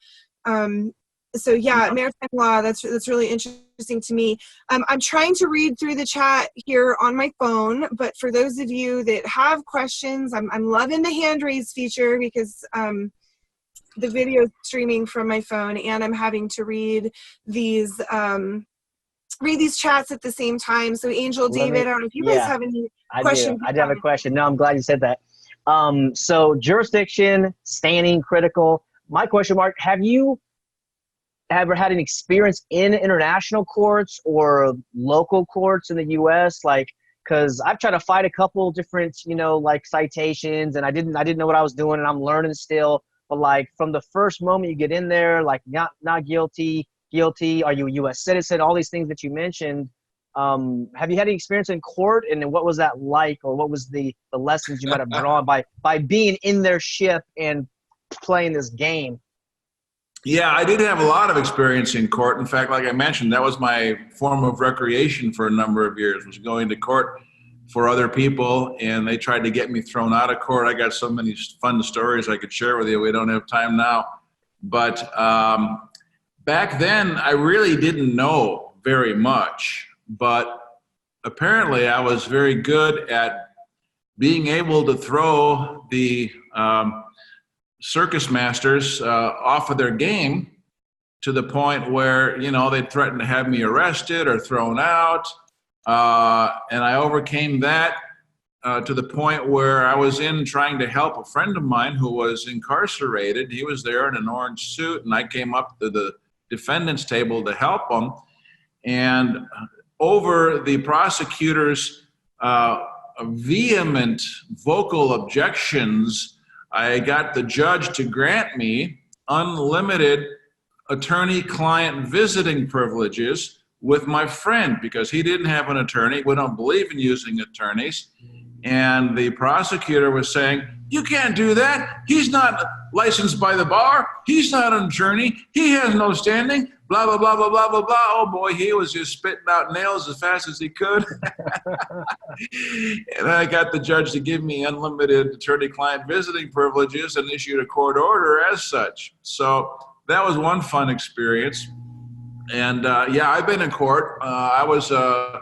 So yeah, maritime law, that's really interesting to me. I'm trying to read through the chat here on my phone, but for those of you that have questions, I'm loving the hand raise feature, because the video is streaming from my phone, and I'm having to read these chats at the same time. So Angel, David, I don't know if you guys have any questions. I do have a question. No, I'm glad you said that. So jurisdiction, standing, critical. My question, Mark, have you ever had an experience in international courts or local courts in the U.S.? Like, because I've tried to fight a couple different, like citations, and I didn't know what I was doing, and I'm learning still. But like from the first moment you get in there, like not guilty, are you a U.S. citizen? All these things that you mentioned. Have you had any experience in court, and what was that like, or what was the lessons you might have drawn by being in their ship and playing this game? Yeah, I did have a lot of experience in court. In fact, like I mentioned, that was my form of recreation for a number of years, was going to court for other people, and they tried to get me thrown out of court. I got so many fun stories I could share with you. We don't have time now. But back then, I really didn't know very much. But apparently, I was very good at being able to throw the circus masters off of their game, to the point where, they'd threaten to have me arrested or thrown out. And I overcame that to the point where I was trying to help a friend of mine who was incarcerated. He was there in an orange suit, and I came up to the defendant's table to help him. And over the prosecutor's vehement vocal objections, I got the judge to grant me unlimited attorney-client visiting privileges with my friend, because he didn't have an attorney. We don't believe in using attorneys. And the prosecutor was saying, you can't do that. He's not licensed by the bar. He's not an attorney. He has no standing. Blah, blah, blah, blah, blah, blah, blah. Oh, boy, he was just spitting out nails as fast as he could. And I got the judge to give me unlimited attorney-client visiting privileges and issued a court order as such. So that was one fun experience. And, yeah, I've been in court. I was a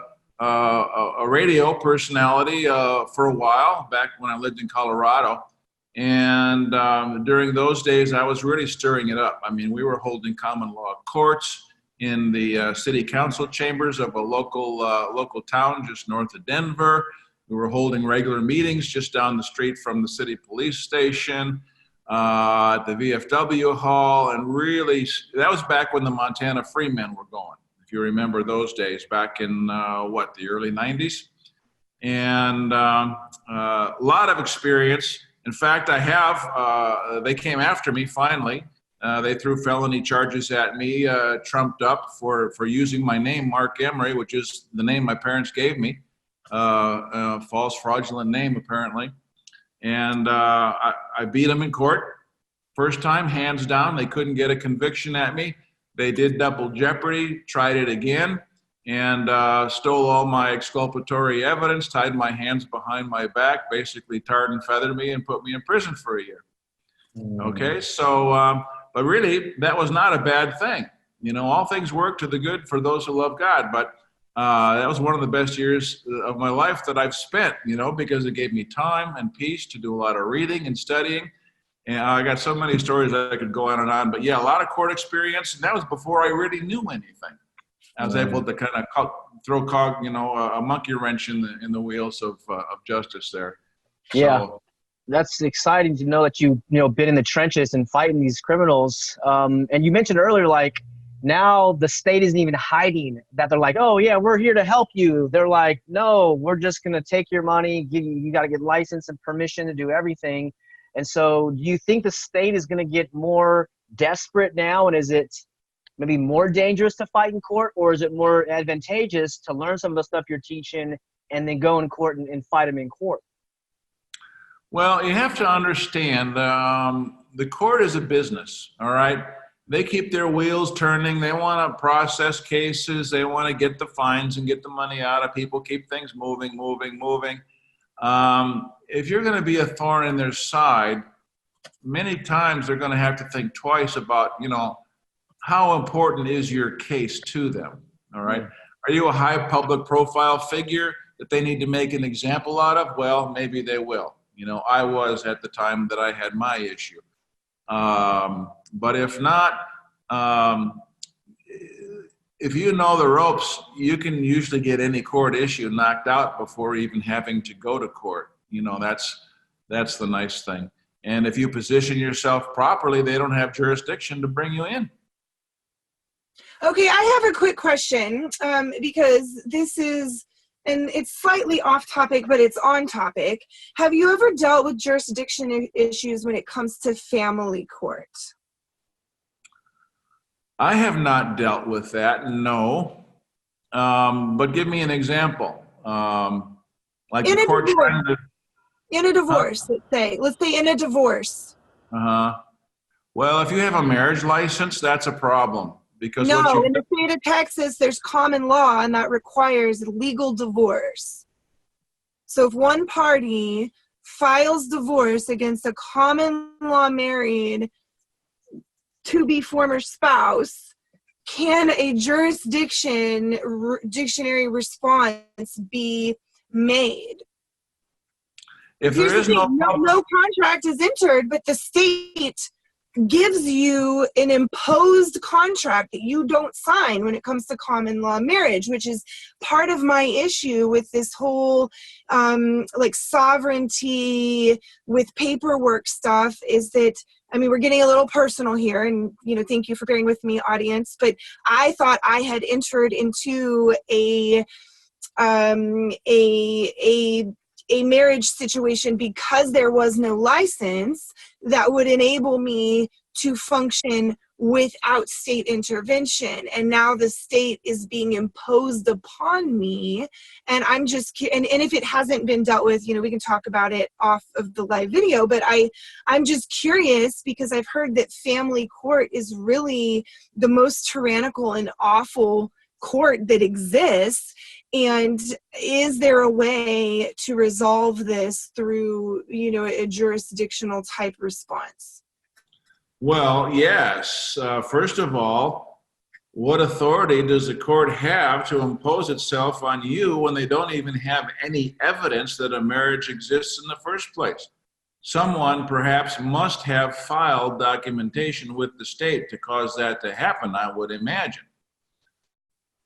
radio personality for a while, back when I lived in Colorado. And during those days, I was really stirring it up. I mean, we were holding common law courts in the city council chambers of a local town just north of Denver. We were holding regular meetings just down the street from the city police station, at the VFW hall. And really, that was back when the Montana Freemen were going, if you remember those days, back in, the early 90s. And a lot of experience. In fact, I have, they came after me finally. They threw felony charges at me, trumped up for using my name, Mark Emery, which is the name my parents gave me, a false fraudulent name apparently. And I beat them in court. First time, hands down. They couldn't get a conviction at me. They did double jeopardy, tried it again, and stole all my exculpatory evidence, tied my hands behind my back, basically tarred and feathered me and put me in prison for a year. Okay, so, but really, that was not a bad thing. You know, all things work to the good for those who love God. But that was one of the best years of my life that I've spent, you know, because it gave me time and peace to do a lot of reading and studying. And I got so many stories that I could go on and on. But yeah, a lot of court experience. And that was before I really knew anything. I was able to kind of throw a monkey wrench in the wheels of justice there. Yeah. So, that's exciting to know that you been in the trenches and fighting these criminals. And you mentioned earlier, like, now the state isn't even hiding that. They're like, oh yeah, we're here to help you. They're like, no, we're just going to take your money. You got to get license and permission to do everything. And so do you think the state is going to get more desperate now? And is it maybe more dangerous to fight in court, or is it more advantageous to learn some of the stuff you're teaching and then go in court and fight them in court? well, you have to understand, the court is a business, all right? They keep their wheels turning. They want to process cases. They want to get the fines and get the money out of people, keep things moving. If you're going to be a thorn in their side, many times they're going to have to think twice about, how important is your case to them, all right? Are you a high public profile figure that they need to make an example out of? Well, maybe they will. I was at the time that I had my issue. But if not, if you know the ropes, you can usually get any court issue knocked out before even having to go to court. That's the nice thing. And if you position yourself properly, they don't have jurisdiction to bring you in. Okay, I have a quick question, because this is, and it's slightly off topic, but it's on topic. Have you ever dealt with jurisdiction issues when it comes to family court? I have not dealt with that, no. But give me an example. Like In the a court divorce, trying to, in a divorce, let's say in a divorce. well, if you have a marriage license, that's a problem. Because No, in the state of Texas, there's common law, and that requires legal divorce. So if one party files divorce against a common law married to-be former spouse, can a dictionary response be made? if there is no contract is entered, but the state gives you an imposed contract that you don't sign when it comes to common law marriage, which is part of my issue with this whole sovereignty with paperwork stuff, is that, we're getting a little personal here, and thank you for bearing with me, audience, but I thought I had entered into a marriage situation because there was no license that would enable me to function without state intervention. And now the state is being imposed upon me. And I'm just, and if it hasn't been dealt with, we can talk about it off of the live video, but I'm just curious because I've heard that family court is really the most tyrannical and awful court that exists. And is there a way to resolve this through, a jurisdictional type response? Well, yes. First of all, what authority does the court have to impose itself on you when they don't even have any evidence that a marriage exists in the first place? Someone perhaps must have filed documentation with the state to cause that to happen, I would imagine.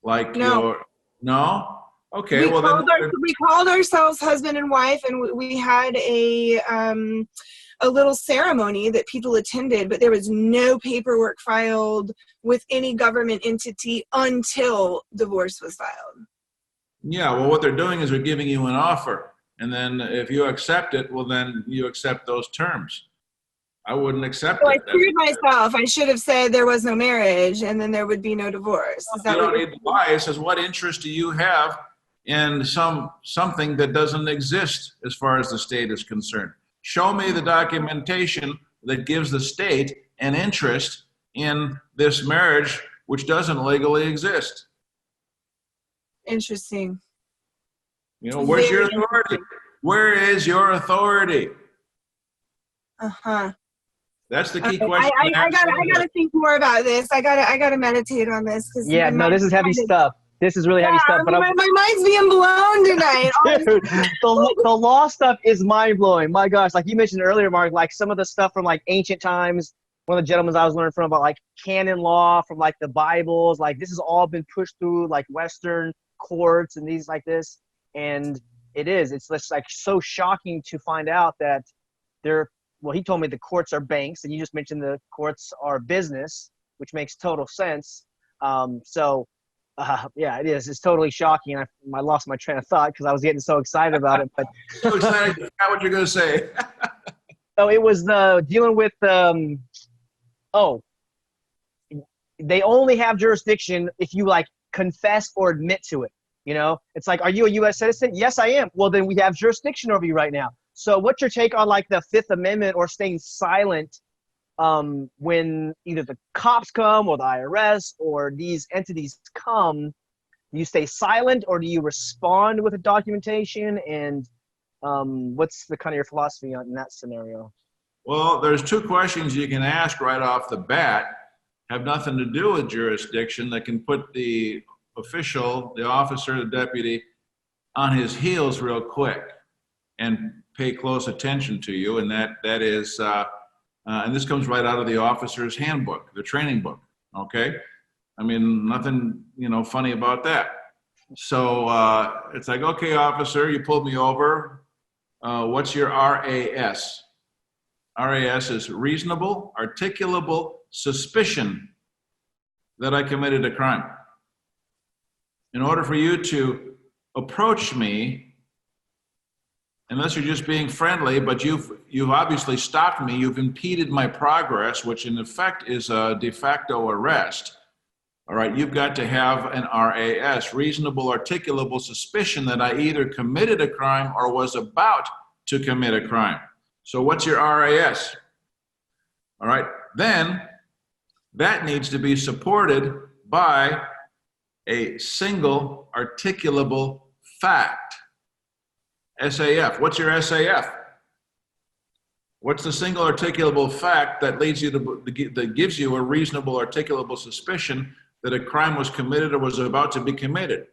Like no. No? Okay, we called ourselves husband and wife, and we had a little ceremony that people attended, but there was no paperwork filed with any government entity until divorce was filed. Yeah, well, what they're doing is they're giving you an offer, and then if you accept it, well, then you accept those terms. I wouldn't accept it. I screwed myself. I should have said there was no marriage, and then there would be no divorce. You don't need to lie. It says, what interest do you have in something that doesn't exist as far as the state is concerned? Show me the documentation that gives the state an interest in this marriage which doesn't legally exist. Interesting. Where's your authority? Where is your authority? That's the key question. I gotta think more about this. I gotta meditate on this because Yeah, no, this is heavy stuff. This is really heavy stuff. But my mind's being blown tonight. Dude, the law stuff is mind blowing. My gosh, like you mentioned earlier, Mark, like some of the stuff from like ancient times. One of the gentlemen I was learning from about like canon law from like the Bibles. Like this has all been pushed through like Western courts and these like this. And it's just like so shocking to find out that well, he told me the courts are banks, and you just mentioned the courts are business, which makes total sense. Yeah, it is. It's totally shocking. I lost my train of thought because I was getting so excited about it. But so excited, I forgot what you're going to say. So it was dealing with they only have jurisdiction if you like confess or admit to it. You know, it's like, are you a U.S. citizen? Yes, I am. Well, then we have jurisdiction over you right now. So what's your take on like the Fifth Amendment or staying silent when either the cops come or the IRS or these entities come? Do you stay silent or do you respond with a documentation? And what's the kind of your philosophy in that scenario? Well, there's two questions you can ask right off the bat. Have nothing to do with jurisdiction that can put the official, the officer, the deputy on his heels real quick and pay close attention to you. And that is, and this comes right out of the officer's handbook, the training book, okay? I mean, nothing, funny about that. So it's like, okay, officer, you pulled me over. What's your RAS? RAS is reasonable, articulable suspicion that I committed a crime. In order for you to approach me, unless you're just being friendly, but you've obviously stopped me, you've impeded my progress, which in effect is a de facto arrest. All right, you've got to have an RAS, reasonable, articulable suspicion that I either committed a crime or was about to commit a crime. So what's your RAS? All right, then that needs to be supported by a single articulable fact. SAF. What's your SAF? What's the single articulable fact that leads you that gives you a reasonable articulable suspicion that a crime was committed or was about to be committed?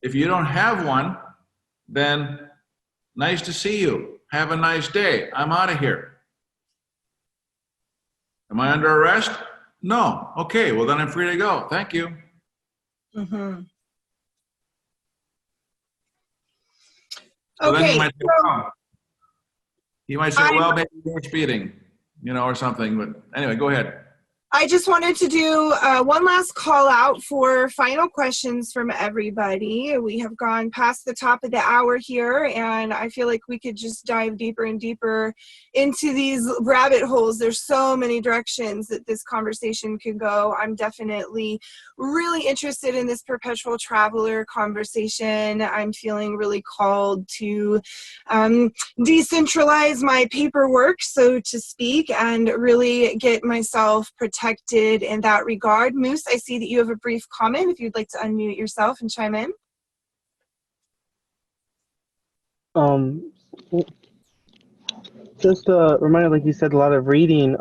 If you don't have one, then nice to see you. Have a nice day. I'm out of here. Am I under arrest? No. Okay, well then I'm free to go. Thank you. Mm-hmm. So okay. then you might say, well, maybe you're speeding, or something. But anyway, go ahead. I just wanted to do one last call out for final questions from everybody. We have gone past the top of the hour here, and I feel like we could just dive deeper and deeper into these rabbit holes. There's so many directions that this conversation could go. I'm definitely really interested in this perpetual traveler conversation. I'm feeling really called to decentralize my paperwork, so to speak, and really get myself protected in that regard. Moose, I see that you have a brief comment if you'd like to unmute yourself and chime in. Just a reminder, like you said, a lot of reading.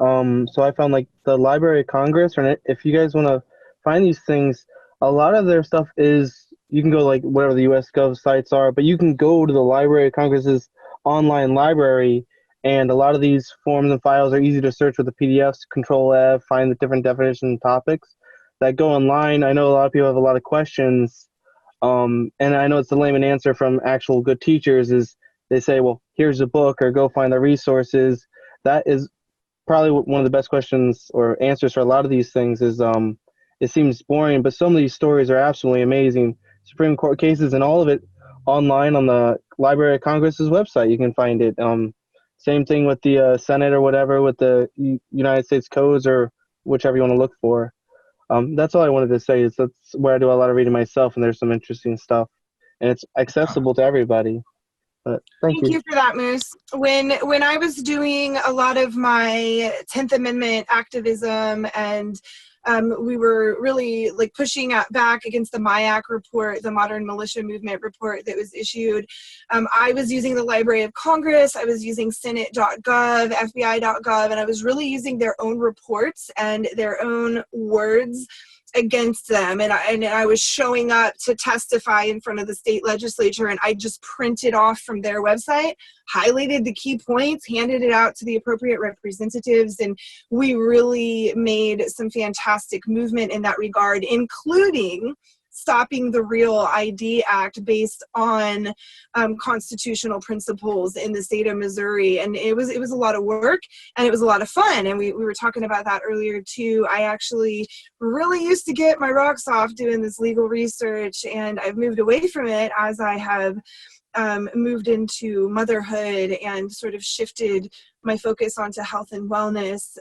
So I found like the Library of Congress, or if you guys want to find these things, a lot of their stuff is, you can go like whatever the US Gov sites are, but you can go to the Library of Congress's online library. And a lot of these forms and files are easy to search with the PDFs, Control F, find the different definition topics that go online. I know a lot of people have a lot of questions. And I know it's the layman answer from actual good teachers is they say, well, here's a book or go find the resources. That is probably one of the best questions or answers for a lot of these things is it seems boring, but some of these stories are absolutely amazing. Supreme Court cases and all of it online on the Library of Congress's website. You can find it. Same thing with the Senate or whatever with the United States codes or whichever you want to look for. That's all I wanted to say is that's where I do a lot of reading myself, and there's some interesting stuff. And it's accessible to everybody. But thank you for that, Moose. When I was doing a lot of my 10th Amendment activism and we were really like pushing back against the MIAC report, the Modern Militia Movement report that was issued. I was using the Library of Congress, I was using Senate.gov, FBI.gov, and I was really using their own reports and their own words against them, and I was showing up to testify in front of the state legislature, and I just printed off from their website, highlighted the key points, handed it out to the appropriate representatives, and we really made some fantastic movement in that regard, including stopping the Real ID Act based on constitutional principles in the state of Missouri. And it was a lot of work, and it was a lot of fun. And we were talking about that earlier too. I actually really used to get my rocks off doing this legal research, and I've moved away from it as I have moved into motherhood and sort of shifted my focus onto health and wellness.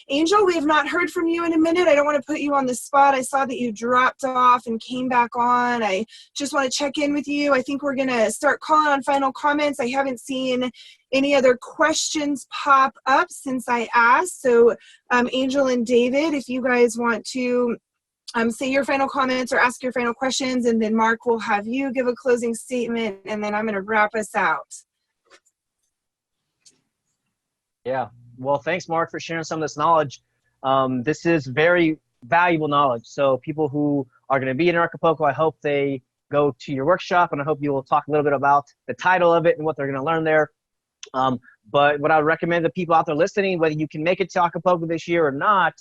Angel, we have not heard from you in a minute. I don't want to put you on the spot. I saw that you dropped off and came back on. I just want to check in with you. I think we're going to start calling on final comments. I haven't seen any other questions pop up since I asked. So Angel and David, if you guys want to say your final comments or ask your final questions, and then Mark will have you give a closing statement, and then I'm going to wrap us out. Yeah. Well, thanks, Mark, for sharing some of this knowledge. This is very valuable knowledge. So people who are going to be in Anarchapulco, I hope they go to your workshop, and I hope you will talk a little bit about the title of it and what they're going to learn there. But what I would recommend to people out there listening, whether you can make it to Acapulco this year or not,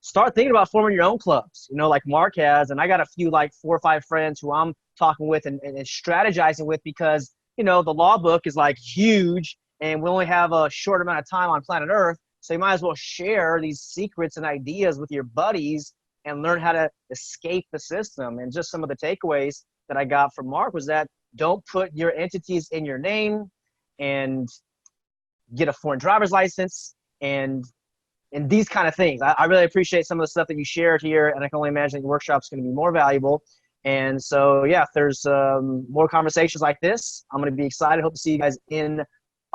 start thinking about forming your own clubs, like Mark has. And I got a few, like 4 or 5 friends who I'm talking with and strategizing with, because, the law book is like huge, and we only have a short amount of time on planet Earth. So you might as well share these secrets and ideas with your buddies and learn how to escape the system. And just some of the takeaways that I got from Mark was that don't put your entities in your name, and get a foreign driver's license, and these kind of things. I really appreciate some of the stuff that you shared here, and I can only imagine the workshop's going to be more valuable. And so, yeah, if there's more conversations like this, I'm going to be excited. Hope to see you guys in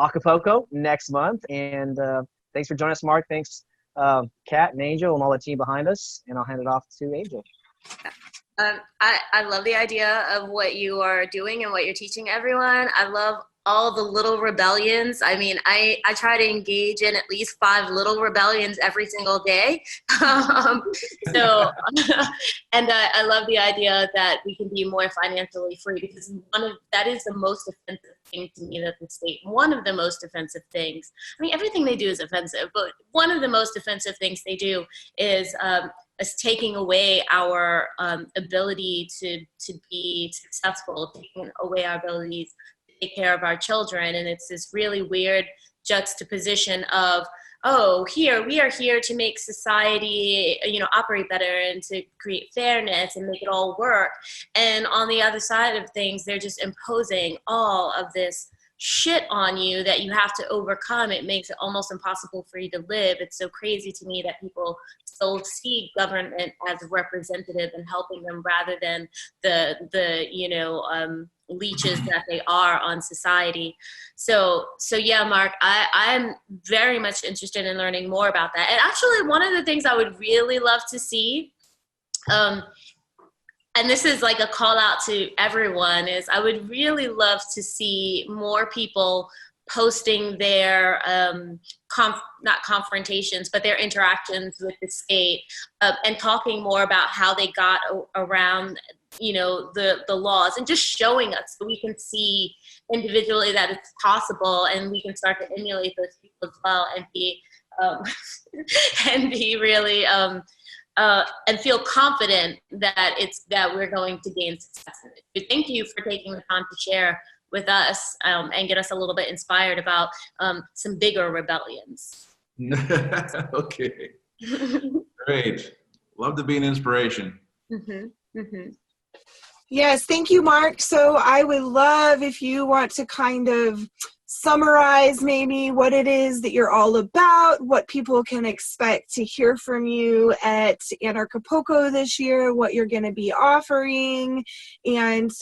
Acapulco next month. And thanks for joining us, Mark. Thanks, Kat and Angel and all the team behind us. And I'll hand it off to Angel. I love the idea of what you are doing and what you're teaching everyone. I love all the little rebellions. I mean, I try to engage in at least 5 little rebellions every single day. And I love the idea that we can be more financially free, because that is the most offensive thing to me that the state, one of the most offensive things, I mean, everything they do is offensive, but one of the most offensive things they do is taking away our ability to be successful, taking away our abilities take care of our children. And it's this really weird juxtaposition of, oh, we are here to make society, operate better and to create fairness and make it all work. And on the other side of things, they're just imposing all of this shit on you that you have to overcome. It makes it almost impossible for you to live. It's so crazy to me that people still see government as representative and helping them, rather than the leeches that they are on society. So yeah, Mark, I'm very much interested in learning more about that. And actually, one of the things I would really love to see, and this is like a call out to everyone, is I would really love to see more people posting their not confrontations, but their interactions with the state, and talking more about how they got around the laws, and just showing us so we can see individually that it's possible, and we can start to emulate those people as well, and be really and feel confident that we're going to gain success in it. So thank you for taking the time to share with us and get us a little bit inspired about some bigger rebellions. Okay. Great. Love to be an inspiration. Mm-hmm. Mm-hmm. Yes, thank you, Mark. So I would love if you want to kind of summarize maybe what it is that you're all about, what people can expect to hear from you at Anarchapulco this year, what you're going to be offering, and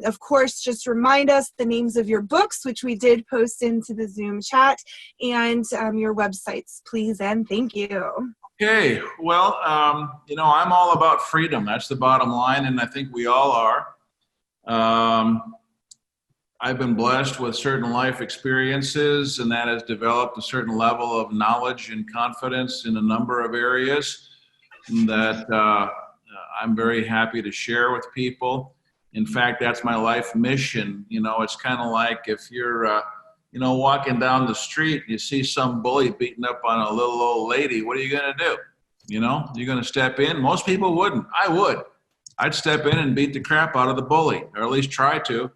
of course, just remind us the names of your books, which we did post into the Zoom chat, and your websites, please, and thank you. Okay, well, I'm all about freedom. That's the bottom line, and I think we all are. I've been blessed with certain life experiences, and that has developed a certain level of knowledge and confidence in a number of areas that I'm very happy to share with people. In fact, that's my life mission. It's kind of like if you're walking down the street, you see some bully beating up on a little old lady, what are you going to do? You're going to step in? Most people wouldn't. I would. I'd step in and beat the crap out of the bully, or at least try to,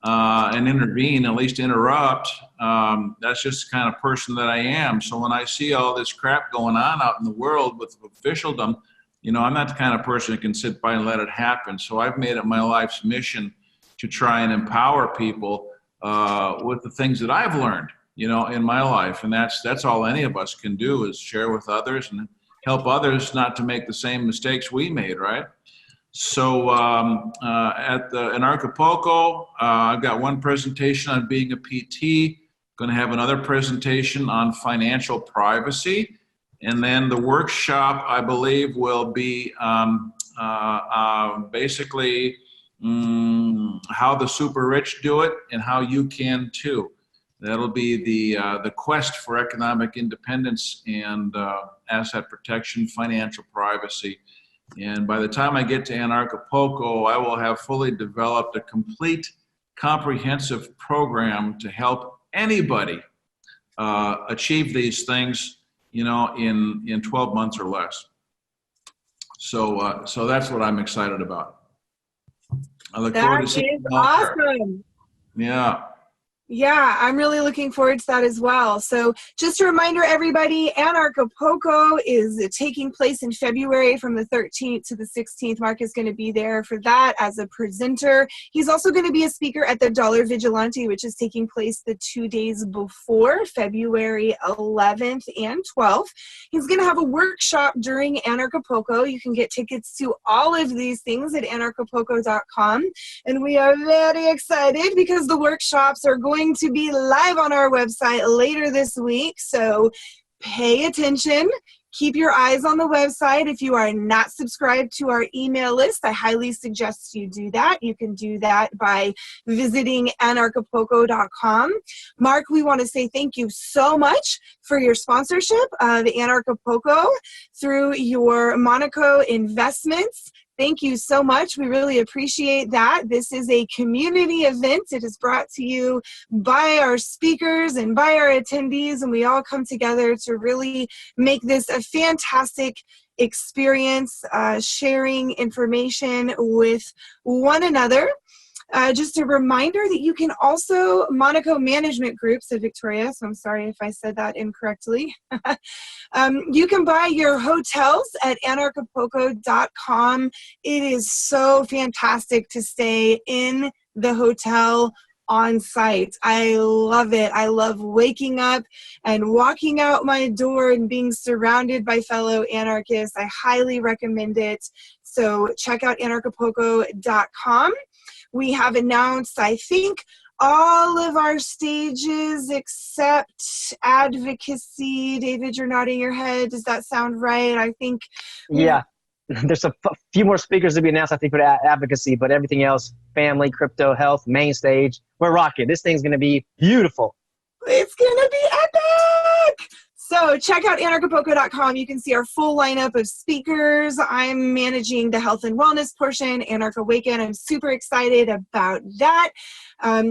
and intervene, at least interrupt. That's just the kind of person that I am. So when I see all this crap going on out in the world with officialdom, I'm not the kind of person who can sit by and let it happen. So I've made it my life's mission to try and empower people with the things that I've learned, in my life. And that's all any of us can do, is share with others and help others not to make the same mistakes we made, right? So at the Anarchapulco, I've got one presentation on being a PT, going to have another presentation on financial privacy. And then the workshop, I believe, will be basically how the super rich do it and how you can too. That'll be the quest for economic independence and asset protection, financial privacy. And by the time I get to Anarchapulco, I will have fully developed a complete, comprehensive program to help anybody achieve these things, in 12 months or less. So that's what I'm excited about. I look forward to seeing you all there. Awesome. Yeah, I'm really looking forward to that as well. So just a reminder, everybody, Anarchapulco is taking place in February from the 13th to the 16th. Mark is going to be there for that as a presenter. He's also going to be a speaker at the Dollar Vigilante, which is taking place the 2 days before, February 11th and 12th. He's going to have a workshop during Anarchapulco. You can get tickets to all of these things at anarchapulco.com. And we are very excited because the workshops are going to be live on our website later this week. So pay attention. Keep your eyes on the website. If you are not subscribed to our email list, I highly suggest you do that. You can do that by visiting anarchapulco.com. Mark, we want to say thank you so much for your sponsorship of Anarchapulco through your Monaco investments. Thank you so much. We really appreciate that. This is a community event. It is brought to you by our speakers and by our attendees, and we all come together to really make this a fantastic experience, sharing information with one another. Just a reminder that you can also, Monaco Management Group, said Victoria, so I'm sorry if I said that incorrectly. You can buy your hotels at anarchapulco.com. It is so fantastic to stay in the hotel on site. I love it. I love waking up and walking out my door and being surrounded by fellow anarchists. I highly recommend it. So check out anarchapulco.com. We have announced, I think, all of our stages except advocacy. David, you're nodding your head. Does that sound right? I think. Yeah. There's a few more speakers to be announced, I think, for advocacy, but everything else, family, crypto, health, main stage, we're rocking. This thing's going to be beautiful. It's going to be epic! So check out anarchapulco.com. You can see our full lineup of speakers. I'm managing the health and wellness portion, Anarch Awaken. I'm super excited about that.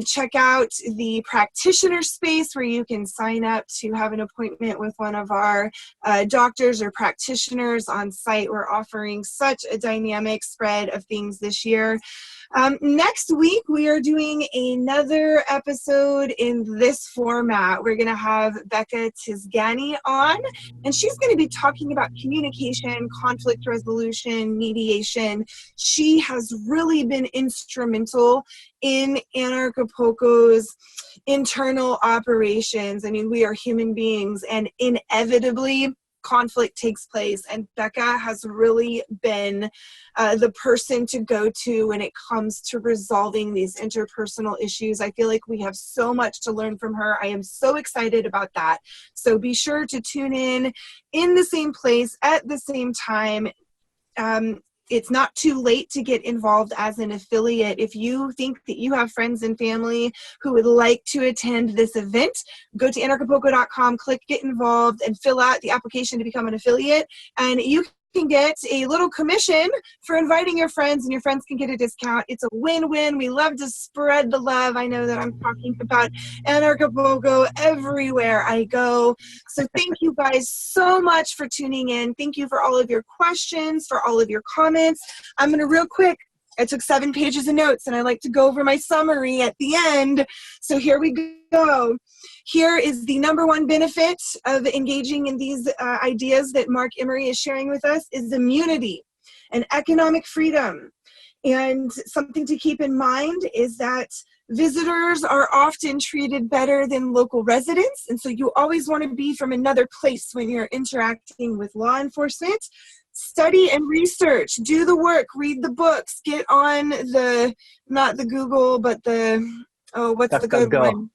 Check out the practitioner space where you can sign up to have an appointment with one of our doctors or practitioners on site. We're offering such a dynamic spread of things this year. Next week, we are doing another episode in this format. We're going to have Becca Tisgani on, and she's going to be talking about communication, conflict resolution, mediation. She has really been instrumental in Anarchapulco's internal operations. I mean, we are human beings, and inevitably, conflict takes place. And Becca has really been the person to go to when it comes to resolving these interpersonal issues. I feel like we have so much to learn from her. I am so excited about that. So be sure to tune in the same place at the same time. It's not too late to get involved as an affiliate. If you think that you have friends and family who would like to attend this event, go to anarchapulco.com, click get involved, and fill out the application to become an affiliate. And you can get a little commission for inviting your friends, and your friends can get a discount. It's a win-win. We love to spread the love. I know that I'm talking about Anarchapulco everywhere I go. So thank you guys so much for tuning in. Thank you for all of your questions, for all of your comments. I'm going to real quick, I took 7 pages of notes, and I like to go over my summary at the end. So here we go. Here is the #1 benefit of engaging in these ideas that Mark Emery is sharing with us is immunity and economic freedom. And something to keep in mind is that visitors are often treated better than local residents. And so you always want to be from another place when you're interacting with law enforcement. Study and research, do the work, read the books, get on not the Google, but what's the good one?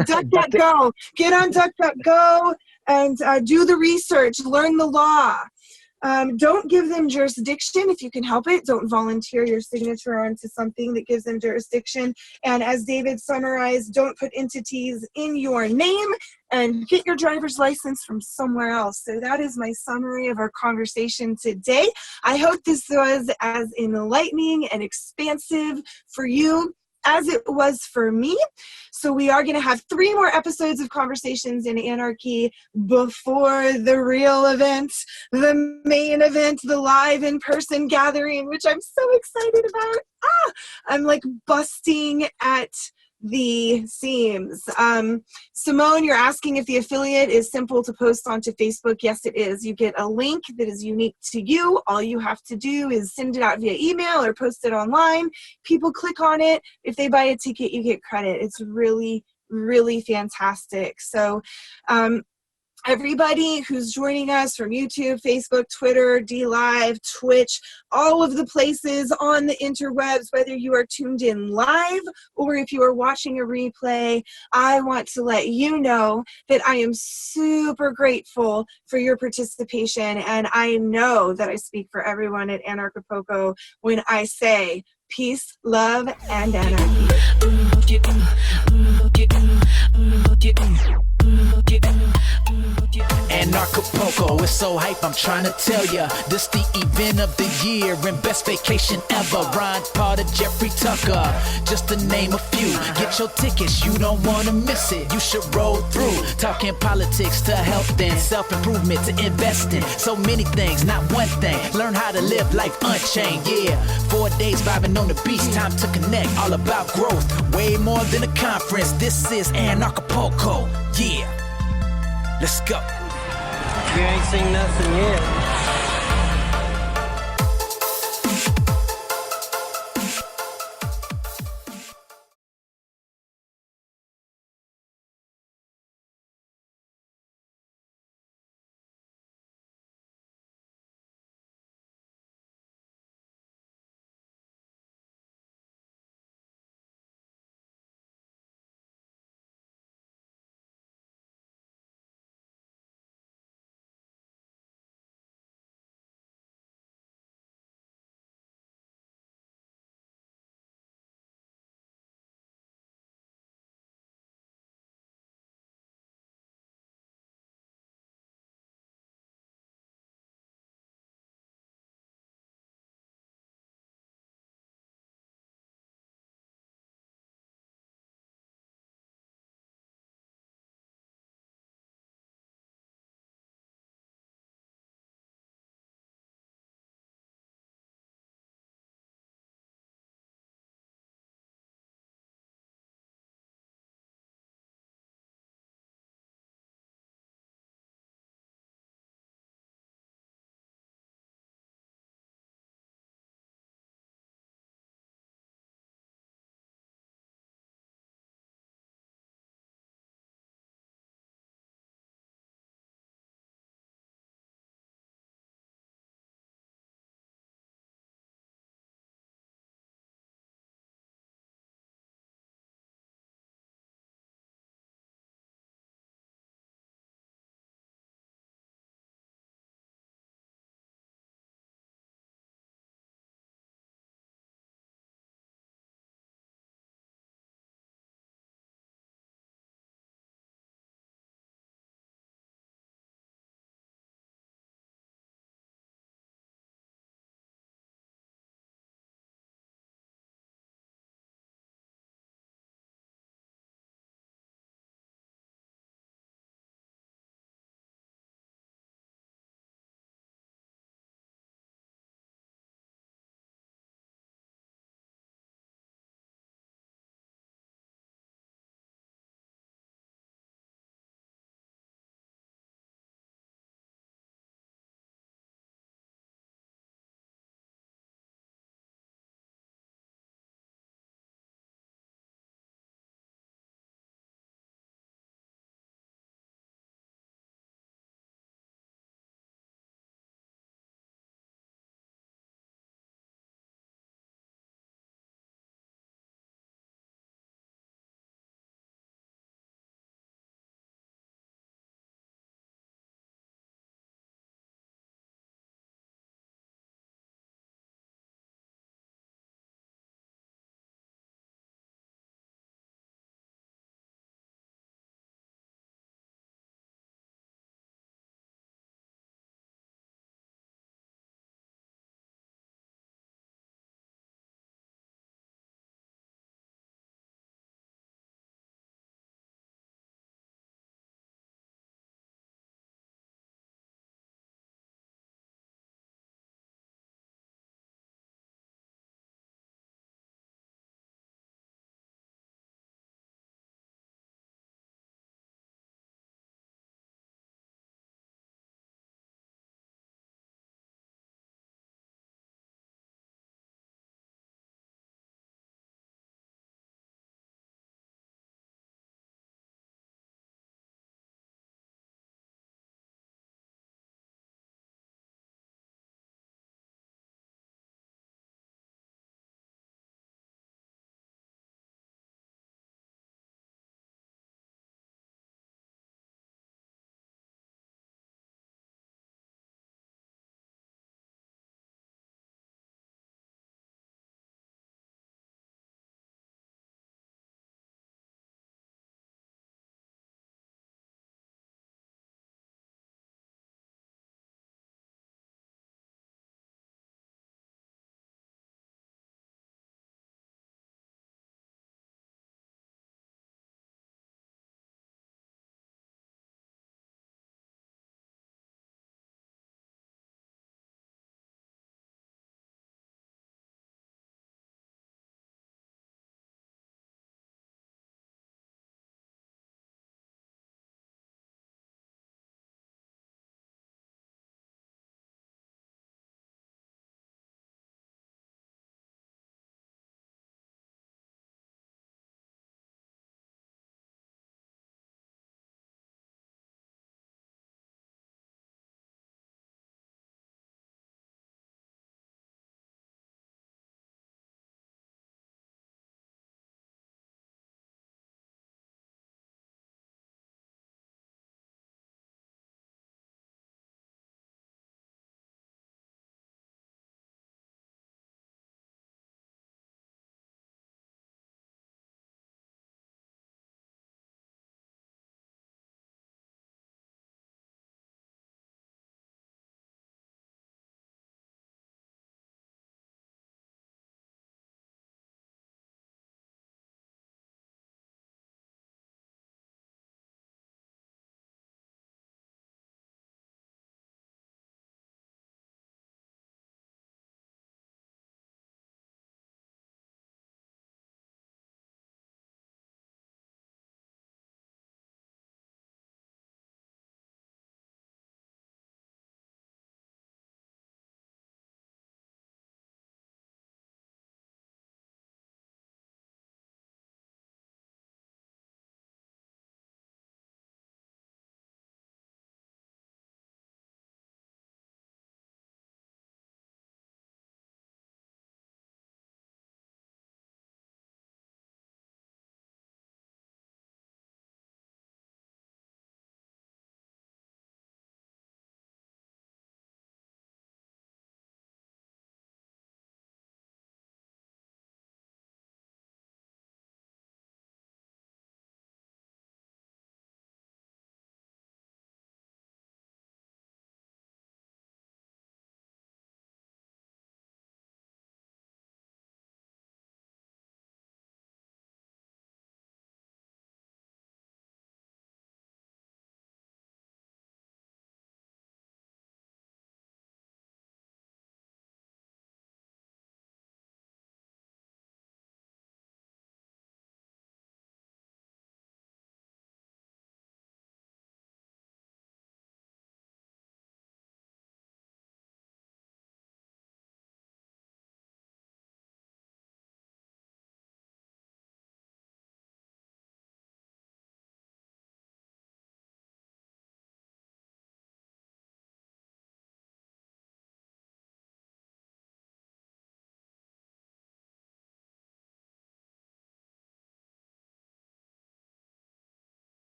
DuckDuckGo. Get on DuckDuckGo and do the research, learn the law. Don't give them jurisdiction if you can help it. Don't volunteer your signature onto something that gives them jurisdiction. And as David summarized, don't put entities in your name, and get your driver's license from somewhere else. So that is my summary of our conversation today. I hope this was as enlightening and expansive for you as it was for me. So we are going to have 3 more episodes of Conversations in Anarchy before the real event, the main event, the live in-person gathering, which I'm so excited about. I'm like busting at the seams. Simone, you're asking if the affiliate is simple to post onto Facebook. Yes, it is. You get a link that is unique to you. All you have to do is send it out via email or post it online. People click on it. If they buy a ticket, you get credit. It's really, really fantastic. So, everybody who's joining us from YouTube, Facebook, Twitter, DLive, Twitch, all of the places on the interwebs, whether you are tuned in live or if you are watching a replay, I want to let you know that I am super grateful for your participation, and I know that I speak for everyone at Anarchapulco when I say peace, love, and anarchy. Anarchapulco is so hype, I'm trying to tell ya. This the event of the year and best vacation ever. Ron Potter, Jeffrey Tucker, just to name a few. Get your tickets, you don't want to miss it. You should roll through, talking politics to health and self-improvement to investing. So many things, not one thing. Learn how to live life unchained, yeah. 4 days vibing on the beach, time to connect. All about growth, way more than a conference. This is Anarchapulco, yeah. Let's go. You ain't seen nothing yet.